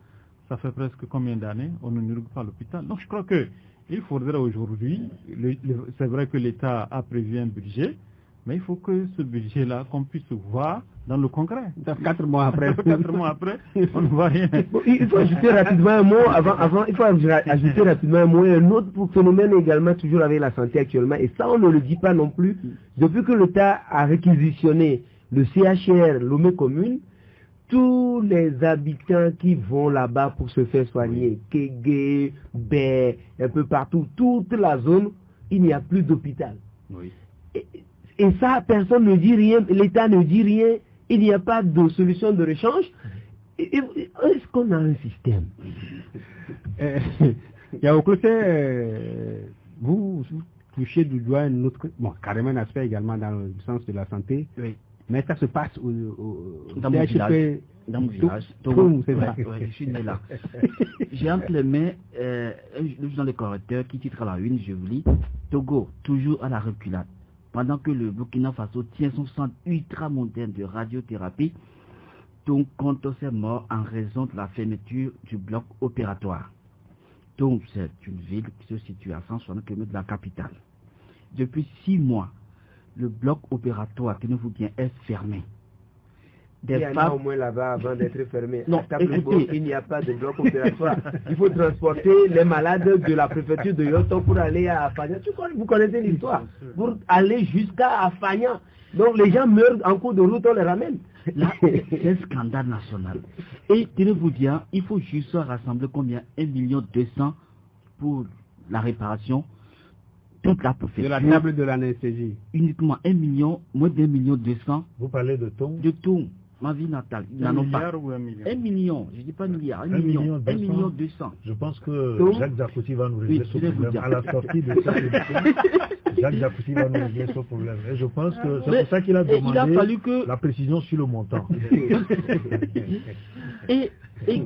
ça fait presque combien d'années on n'inaugure pas l'hôpital. Donc je crois qu'il faudrait aujourd'hui, c'est vrai que l'État a prévu un budget, mais il faut que ce budget-là, qu'on puisse voir dans le concret.
4 mois après.
4 mois après, on ne voit rien.
Bon, il faut ajouter rapidement un mot, il faut ajouter rapidement un mot, un autre phénomène également, toujours avec la santé actuellement, et ça on ne le dit pas non plus. Depuis que l'État a réquisitionné le CHR, Lomé Commune, tous les habitants qui vont là-bas pour se faire soigner, Kégué, Bé, un peu partout, toute la zone, il n'y a plus d'hôpital.
Oui.
Et ça, personne ne dit rien, l'État ne dit rien, il n'y a pas de solution de rechange. Est-ce qu'on a un système?
Vous touchez du doigt un autre, carrément un aspect également dans le sens de la santé,
oui.
Mais ça se passe
dans mon village. Dans mon village. Je suis né là. J'ai entre les mains le journal des correcteurs qui titre à la une, je vous lis, Togo, toujours à la reculade. Pendant que le Burkina Faso tient son centre ultramontaine de radiothérapie, Tung compte ses morts en raison de la fermeture du bloc opératoire. Tung, c'est une ville qui se situe à 160 km de la capitale. Depuis 6 mois, le bloc opératoire, tenez-vous bien, est fermé.
Il y en a au moins là-bas avant d'être fermé.
Non,
écoutez, il n'y a pas de bloc opératoire. Il faut transporter les malades de la préfecture de Yoto pour aller à Afagnan. Vous connaissez l'histoire. Pour aller jusqu'à Afagnan. Donc les gens meurent en cours de route, on les ramène.
Là, c'est un scandale national. Et tenez-vous bien, il faut juste rassembler combien? 1,2 million pour la réparation. Toute la préfecture.
De la table de l'anesthésie.
Uniquement 1 million, moins d'1,2 million.
Vous parlez de Tung?
De Tung, ma vie natale. Ils n'en ont pas.
Ou 1 million?
1 million, je ne dis pas milliard, 1 million. 1,2 million.
Je pense que Jacques Zakouti va nous régler ce problème. À la sortie de cette émission, Jacques Zakouti va nous régler ce problème. Et je pense que c'est pour ça qu'il a demandé la précision sur le montant.
et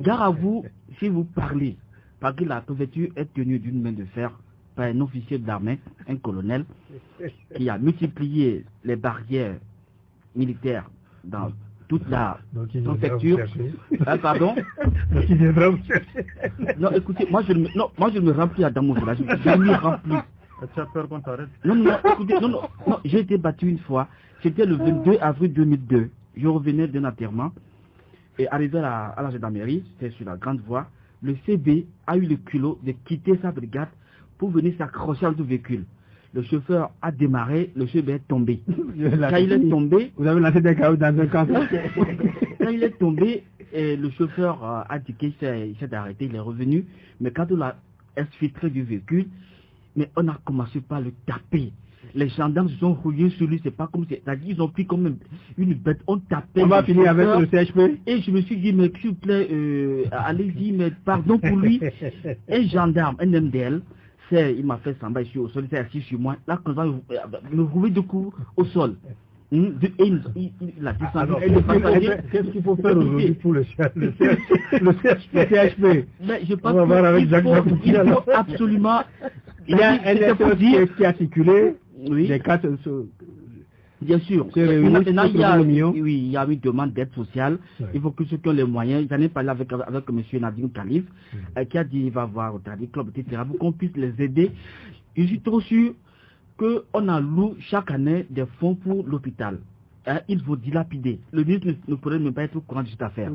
gare à vous, si vous parlez, parce que la préfecture est tenue d'une main de fer par un officier d'armée, un colonel, qui a multiplié les barrières militaires dans toute la préfecture. Pardon?
Donc il viendra vous chercher.
Non, écoutez, moi je ne me remplis pas dans mon village, je m'y remplis.
Tu as peur qu'on t'arrête?
Non, écoutez, non, j'ai été battu une fois, c'était le 22 avril 2002, je revenais d'un enterrement, et arrivé à la gendarmerie, c'était sur la grande voie, le CB a eu le culot de quitter sa brigade pour venir s'accrocher à notre véhicule. Le chauffeur a démarré, le CB est tombé. Quand il est tombé...
Vous avez lancé des cailloux dans un camp.
Quand il est tombé, le chauffeur a dit qu'il s'est arrêté, il est revenu. Mais quand on l'a exfiltré du véhicule, mais on a commencé par le taper. Les gendarmes se sont rouillés sur lui, c'est pas comme si... Ils ont pris comme une bête, on tapait.
On va finir avec le CHP.
Et je me suis dit, mais s'il vous plaît, allez-y, mais pardon pour lui. Un gendarme, un MDL, il m'a fait sembler ici au sol, il s'est assis sur moi. Là, quand il me rouvait de coups au sol. Et il a descendu.
Qu'est-ce qu'il faut faire aujourd'hui pour le CHP?
Mais je pense qu'il faut absolument...
Il y a un SOS qui a circulé.
Oui.
Les cas
bien sûr.
Maintenant,
il y a une demande d'aide sociale. Oui. Il faut que ceux qui ont les moyens, j'en ai parlé avec M. Nadim Khalif, qui a dit qu'il va voir au Tadi Club, etc., pour qu'on puisse les aider. Je suis trop sûr qu'on alloue chaque année des fonds pour l'hôpital. Il faut dilapider. Le ministre ne pourrait même pas être au courant de cette affaire.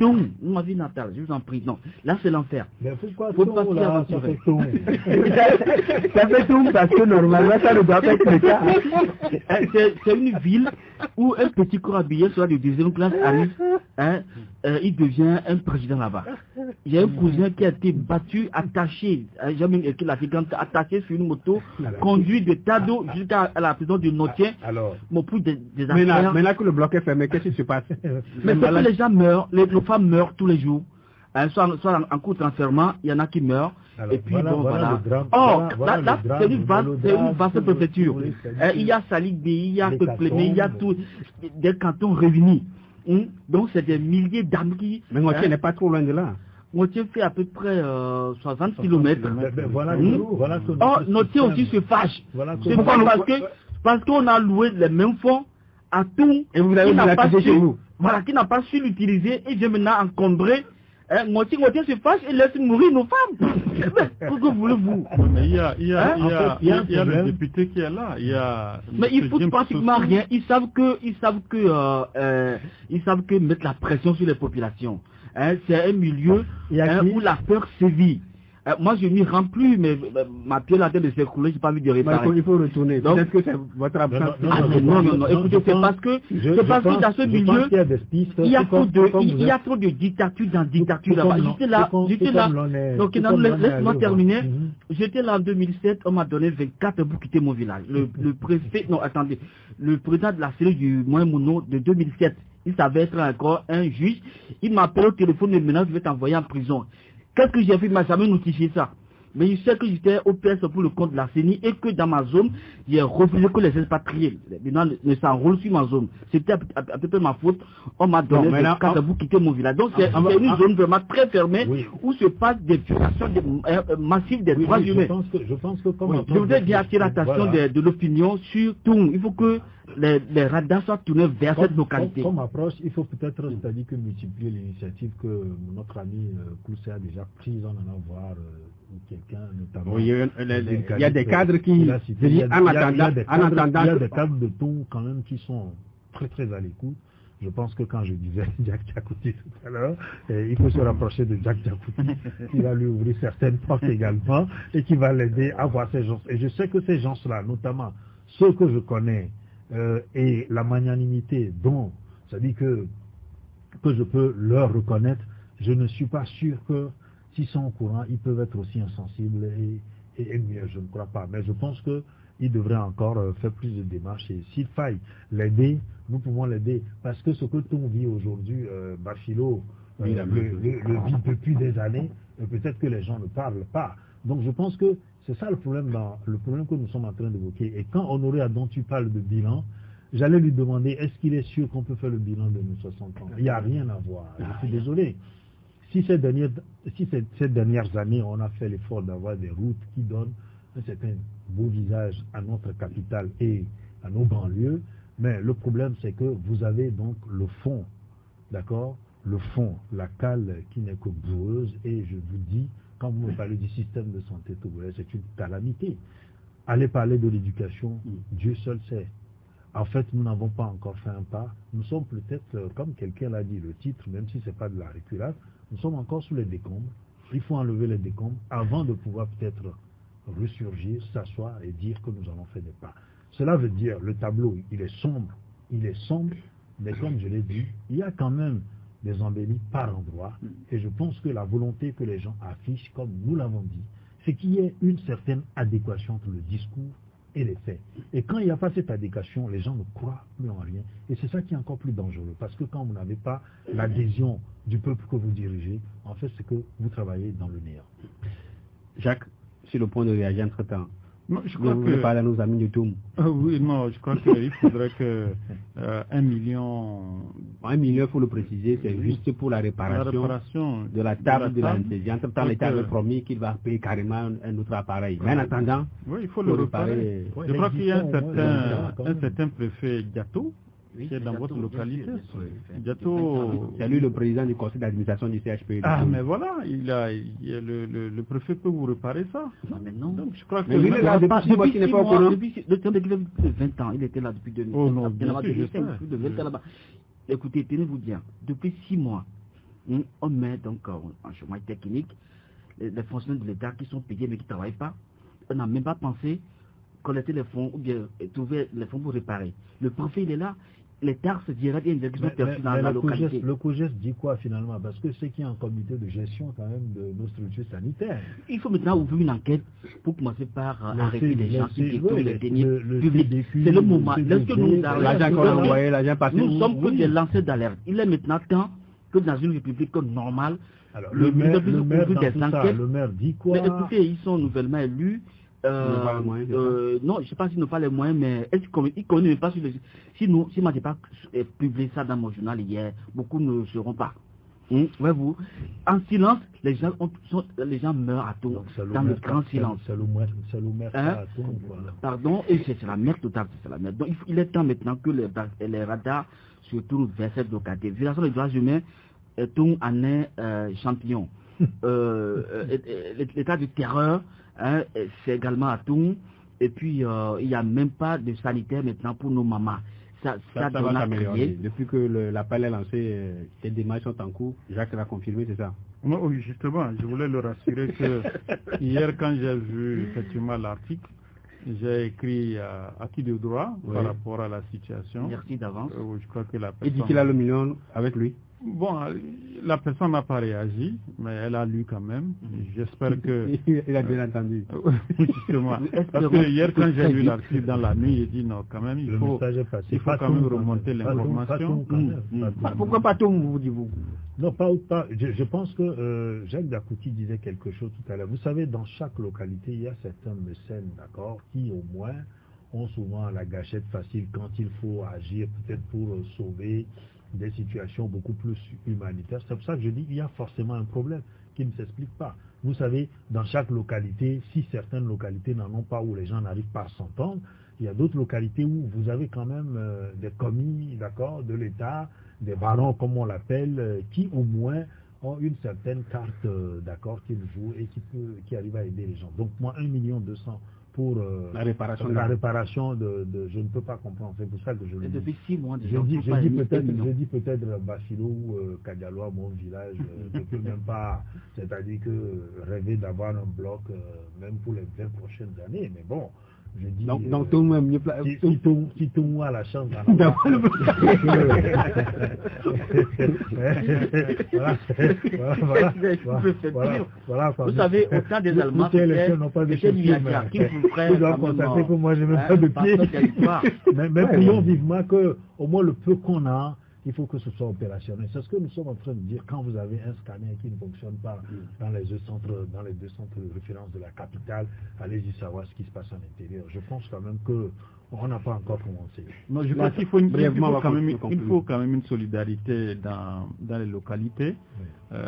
Donc, ma vie natale, je vous en prie. Non, là c'est l'enfer.
Mais pourquoi ça fait tout?
Ça fait tout parce que normalement ça ne doit pas être le cas.
C'est une ville où un petit corps habillé, soit de deuxième classe, arrive, il devient un président là-bas. J'ai un cousin qui a été battu, attaché, j'ai même écrit la figurante, attaché sur une moto, conduit de Tado jusqu'à la prison de Notien.
Alors,
pour des affaires.
Maintenant que le bloc est fermé, qu'est-ce qui se passe?
Mais c'est que les gens meurent, les femmes meurent tous les jours. Soit en cours de transfèrement, il y en a qui meurent.
Alors,
et puis
voilà,
bon,
voilà.
Là, c'est une vaste préfecture. Il y a Salibé, il y a Plémé, il y a tous des cantons réunis. Donc c'est des milliers d'âmes qui...
Mais Moitié n'est pas trop loin de là.
Moitié fait à peu près 60 km.
Voilà,
Notier aussi se fâche.
Voilà,
c'est parce qu'on a loué les mêmes fonds à tout.
Et vous l'avez accusé chez vous.
Voilà, qui n'a pas su l'utiliser et vient maintenant encombrer. Moitié se fâche et laisse mourir nos femmes. Pourquoi voulez-vous?
Mais il y a le député qui est là.
Mais ils foutent pratiquement rien. Ils savent que mettre la pression sur les populations. C'est un milieu où la peur sévit. Moi, je n'y rentre plus, mais ma pied là de s'écrouler, j'ai pas envie de réparer.
Il faut retourner. Peut-être que c'est votre absence.
Non. Écoutez, c'est parce que dans ce milieu, il y a trop de dictature dans dictature là-bas. J'étais là. Donc, laisse-moi terminer. J'étais là en 2007, on m'a donné 24 pour quitter mon village. Le préfet, non, attendez, le président de la cellule du Moyen-Mono de 2007, il savait être encore un juge. Il m'a appelé au téléphone, il me menace, je vais t'envoyer en prison. Qu'est-ce que j'ai fait? Il m'a jamais notifié ça. Mais il sait que j'étais au PS pour le compte de la CENI et que dans ma zone, j'ai refusé que les expatriés ne s'enrôlent sur ma zone. C'était à peu près ma faute. On m'a donné des cartes pour quitter mon village. Donc c'est une zone vraiment très fermée où se passent des violations massives des droits humains.
Je pense que comme
je voudrais bien attirer l'attention de l'opinion sur tout. Il faut que les radars soient tournés vers cette localité.
Comme approche, il faut peut-être, c'est-à-dire que multiplier l'initiative que notre ami Koussé a déjà prise, on en a voir quelqu'un notamment.
Oui, il y a des cadres qui
il y a des cadres de ton quand même qui sont très très à l'écoute. Je pense que quand je disais Jack Diakouti tout à l'heure, il faut se rapprocher de Jack Diakouti, qui va lui ouvrir certaines portes également et qui va l'aider à voir ces gens. Et je sais que ces gens-là, notamment ceux que je connais, et la magnanimité dont, c'est-à-dire que je peux leur reconnaître, je ne suis pas sûr que s'ils sont au courant, ils peuvent être aussi insensibles et mieux, je ne crois pas. Mais je pense qu'ils devraient encore faire plus de démarches et s'il faille l'aider, nous pouvons l'aider. Parce que ce que tout vit aujourd'hui, Bafilo le vit depuis des années, peut-être que les gens ne parlent pas. Donc je pense que c'est ça le problème que nous sommes en train d'évoquer. Et quand Honoré Adon-Tu parle de bilan, j'allais lui demander, est-ce qu'il est sûr qu'on peut faire le bilan de nos 60 ans? Il n'y a rien à voir. Je suis désolé. Si ces dernières années, on a fait l'effort d'avoir des routes qui donnent un certain beau visage à notre capitale et à nos banlieues, mais le problème c'est que vous avez donc le fond, d'accord? Le fond, la cale qui n'est que boueuse, et je vous dis, quand vous me parlez du système de santé togolais, c'est une calamité. Allez parler de l'éducation, Dieu seul sait. En fait, nous n'avons pas encore fait un pas. Nous sommes peut-être, comme quelqu'un l'a dit, le titre, même si ce n'est pas de la reculade, nous sommes encore sous les décombres. Il faut enlever les décombres avant de pouvoir peut-être ressurgir, s'asseoir et dire que nous avons fait des pas. Cela veut dire, le tableau, il est sombre, mais comme je l'ai dit, il y a quand même des embellis par endroits, et je pense que la volonté que les gens affichent, comme nous l'avons dit, c'est qu'il y ait une certaine adéquation entre le discours et les faits. Et quand il n'y a pas cette adéquation, les gens ne croient plus en rien. Et c'est ça qui est encore plus dangereux. Parce que quand vous n'avez pas l'adhésion du peuple que vous dirigez, en fait, c'est que vous travaillez dans le néant.
Jacques, sur le point de réagir entre-temps.
Non, je crois
que... parler à nos amis du Toum.
Oui, non, je crois qu'il faudrait que 1 million...
1 million, il faut le préciser, c'est juste pour la réparation de la table de l'anesthésie. Entre-temps, l'État avait promis qu'il va payer carrément un autre appareil. Mais en attendant,
oui, il faut le réparer. Je crois qu'il y a un certain préfet Diato qui est dans votre localité. Diato,
c'est lui le président du conseil d'administration du CHP.
Ah, mais voilà, le préfet peut vous réparer ça.
Non, mais non.
Donc, je crois que...
Mais lui, il est là depuis 6 mois, depuis 20 ans, il était là depuis 2000.
Oh non, bien sûr,
je sais. Plus de 20 ans là-bas. Écoutez, tenez-vous bien, depuis 6 mois, on met donc en chômage technique les fonctionnaires de l'État qui sont payés mais qui ne travaillent pas. On n'a même pas pensé collecter les fonds ou bien trouver les fonds pour réparer. Le préfet, il est là. les taxes directes et indirectes qui sont perçues dans la localité.
Le COGES dit quoi finalement? Parce que c'est qui est en comité de gestion quand même de nos structures sanitaires.
Il faut maintenant ouvrir une enquête pour commencer par arrêter les gens qui détournent les deniers publics. C'est le moment. Lorsque nous
l'argent qu'on a envoyé, l'argent passé.
Nous sommes que des lanceurs d'alerte. Il est maintenant temps que dans une république normale,
alors, le maire dit quoi?
Mais écoutez, ils sont nouvellement élus. Non, je ne sais pas s'ils n'ont pas les moyens, mais est-ce qu'ils connaissent pas sur les... Si moi, je n'ai pas publié ça dans mon journal hier, beaucoup ne seront pas. Voyez-vous, en silence, les gens meurent à tout, dans le grand silence.
C'est le maire à tout.
Pardon, et c'est la merde totale, c'est la merde. Donc il est temps maintenant que les radars se tournent vers cette localité. Violation des droits humains tourne en un champignon. L'état de terreur, c'est également à tout. Et puis, il n'y a même pas de sanitaire maintenant pour nos mamans. Ça
va s'améliorer. Depuis que l'appel est lancé, les démarches sont en cours. Jacques l'a confirmé, c'est ça?
Oui, justement, je voulais le rassurer que hier, quand j'ai vu effectivement l'article, j'ai écrit à qui de droit par rapport à la situation.
Merci d'avance.
Je crois que la personne...
Il dit qu'il a le million avec lui.
Bon, la personne n'a pas réagi, mais elle a lu quand même. J'espère que...
Il a bien entendu.
Justement. Parce que hier, quand j'ai lu l'article dans la nuit, j'ai dit non, quand même, il faut quand même remonter l'information.
Pourquoi pas tout, vous dites-vous?
Non, pas. Je pense que Jacques Dakouti disait quelque chose tout à l'heure. Vous savez, dans chaque localité, il y a certains mécènes, d'accord, qui au moins ont souvent la gâchette facile quand il faut agir, peut-être pour sauver des situations beaucoup plus humanitaires. C'est pour ça que je dis qu'il y a forcément un problème qui ne s'explique pas. Vous savez, dans chaque localité, si certaines localités n'en ont pas, où les gens n'arrivent pas à s'entendre, il y a d'autres localités où vous avez quand même des commis, d'accord, de l'État, des barons comme on l'appelle, qui au moins ont une certaine carte, d'accord, qu'ils jouent et qui arrivent à aider les gens. Donc moi, 1,2 million pour la réparation de je ne peux pas comprendre. C'est pour ça que je le dis.
Depuis 6 mois,
je dis peut-être Bafilo ou Kadialoa, mon village, je ne peux même pas, c'est-à-dire que rêver d'avoir un bloc, même pour les 20 prochaines années, mais bon. Je dis,
donc tout le monde mieux
si tout le monde a la chance voilà.
Vous savez, autant des Allemands qui
vous doivent constater que moi je n'ai même pas de pied. Mais prions vivement que au moins le peu qu'on a, il faut que ce soit opérationnel. C'est ce que nous sommes en train de dire. Quand vous avez un scanner qui ne fonctionne pas dans les deux centres de référence de la capitale, allez-y savoir ce qui se passe à l'intérieur. Je pense quand même qu'on n'a pas encore commencé.
Non, je pense qu'il faut, quand même une solidarité dans les localités. Oui.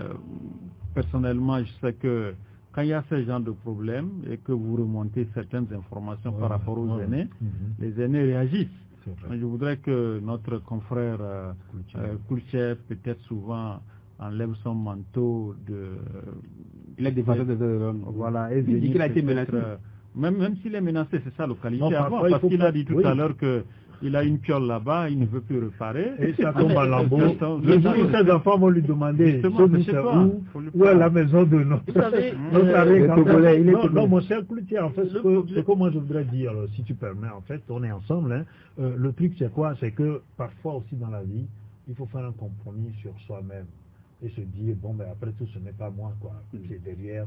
Personnellement, je sais que quand il y a ce genre de problème et que vous remontez certaines informations par rapport aux aînés, les aînés réagissent. Je voudrais que notre confrère Koulchev, peut-être souvent, enlève son manteau de...
Il est défenseur des droits de l'homme.
Voilà.
Il dit qu'il a été menacé.
Même s'il est menacé, c'est ça, localité avant, parce qu'il a dit tout à l'heure qu'il a une piole là-bas, il ne veut plus réparer.
Et ça tombe à lambeau. Le jour où ses enfants vont lui demander où est la maison de notre Togolais. Non, mon cher Cloutier, en fait, ce que moi je voudrais dire, si tu permets, en fait, on est ensemble. Le truc, c'est quoi? C'est que parfois aussi dans la vie, il faut faire un compromis sur soi-même et se dire, bon, ben après tout, ce n'est pas moi, quoi. C'est derrière.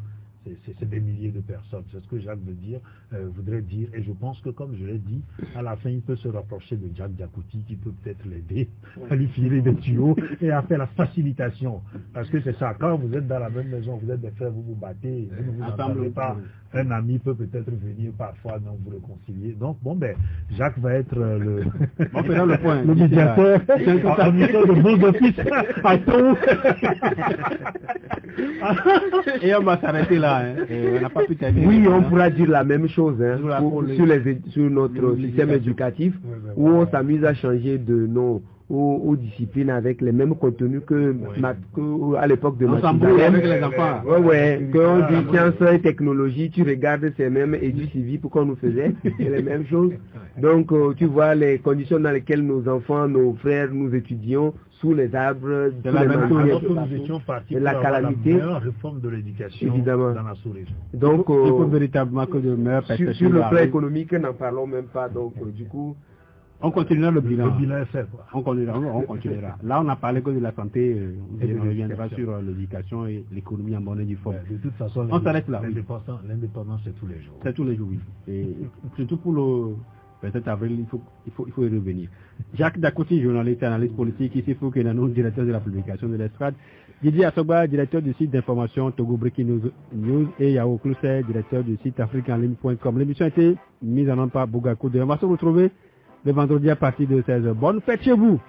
C'est des milliers de personnes. C'est ce que Jacques voudrait dire. Et je pense que, comme je l'ai dit, à la fin, il peut se rapprocher de Jacques Dakouti, qui peut peut-être l'aider à lui filer des tuyaux et à faire la facilitation. Parce que c'est ça. Quand vous êtes dans la même maison, vous êtes des frères, vous vous battez, vous ne vous entendez pas. Un ami peut peut-être venir parfois, donc vous réconcilier. Donc, bon, ben, Jacques va être le médiateur, en mission de bons offices à tout.
Et on va s'arrêter là. On n'a pas pu terminer.
Oui, on pourra dire la même chose sur notre système éducatif, où on s'amuse à changer de nom aux disciplines avec les mêmes contenus que à l'époque de
Mathieu avec les enfants.
Quand on dit sciences et technologie, tu regardes ces mêmes éducs civiques qu'on nous faisait, c'est les mêmes choses. Donc tu vois les conditions dans lesquelles nos enfants, nos frères, nous étudions sous les arbres,
sous les montagnes, nous étions partis pour la calamité, la meilleure réforme de l'éducation dans la sous-région.
Donc
il faut véritablement que de meilleures
sur le plan économique, n'en parlons même pas. Donc du coup,
On continuera le bilan.
Le bilan est fait, quoi.
On continuera. Là, on a parlé que de la santé. On reviendra sur l'éducation et l'économie en bonne et due forme.
De toute façon,
on s'arrête là.
L'indépendance, c'est tous les jours.
C'est tous les jours, oui. Et surtout pour le 27 avril, il faut y revenir. Jacques Dakoti, journaliste et analyste politique, ici Foukenano, directeur de la publication de l'Estrade. Didier Assoba, directeur du site d'information Togo Breaking News, et Yao Clousset, directeur du site africanligne.com. L'émission a été mise en œuvre par Bougakou. On va se retrouver le vendredi à partir de 16h. Bonne fête chez vous!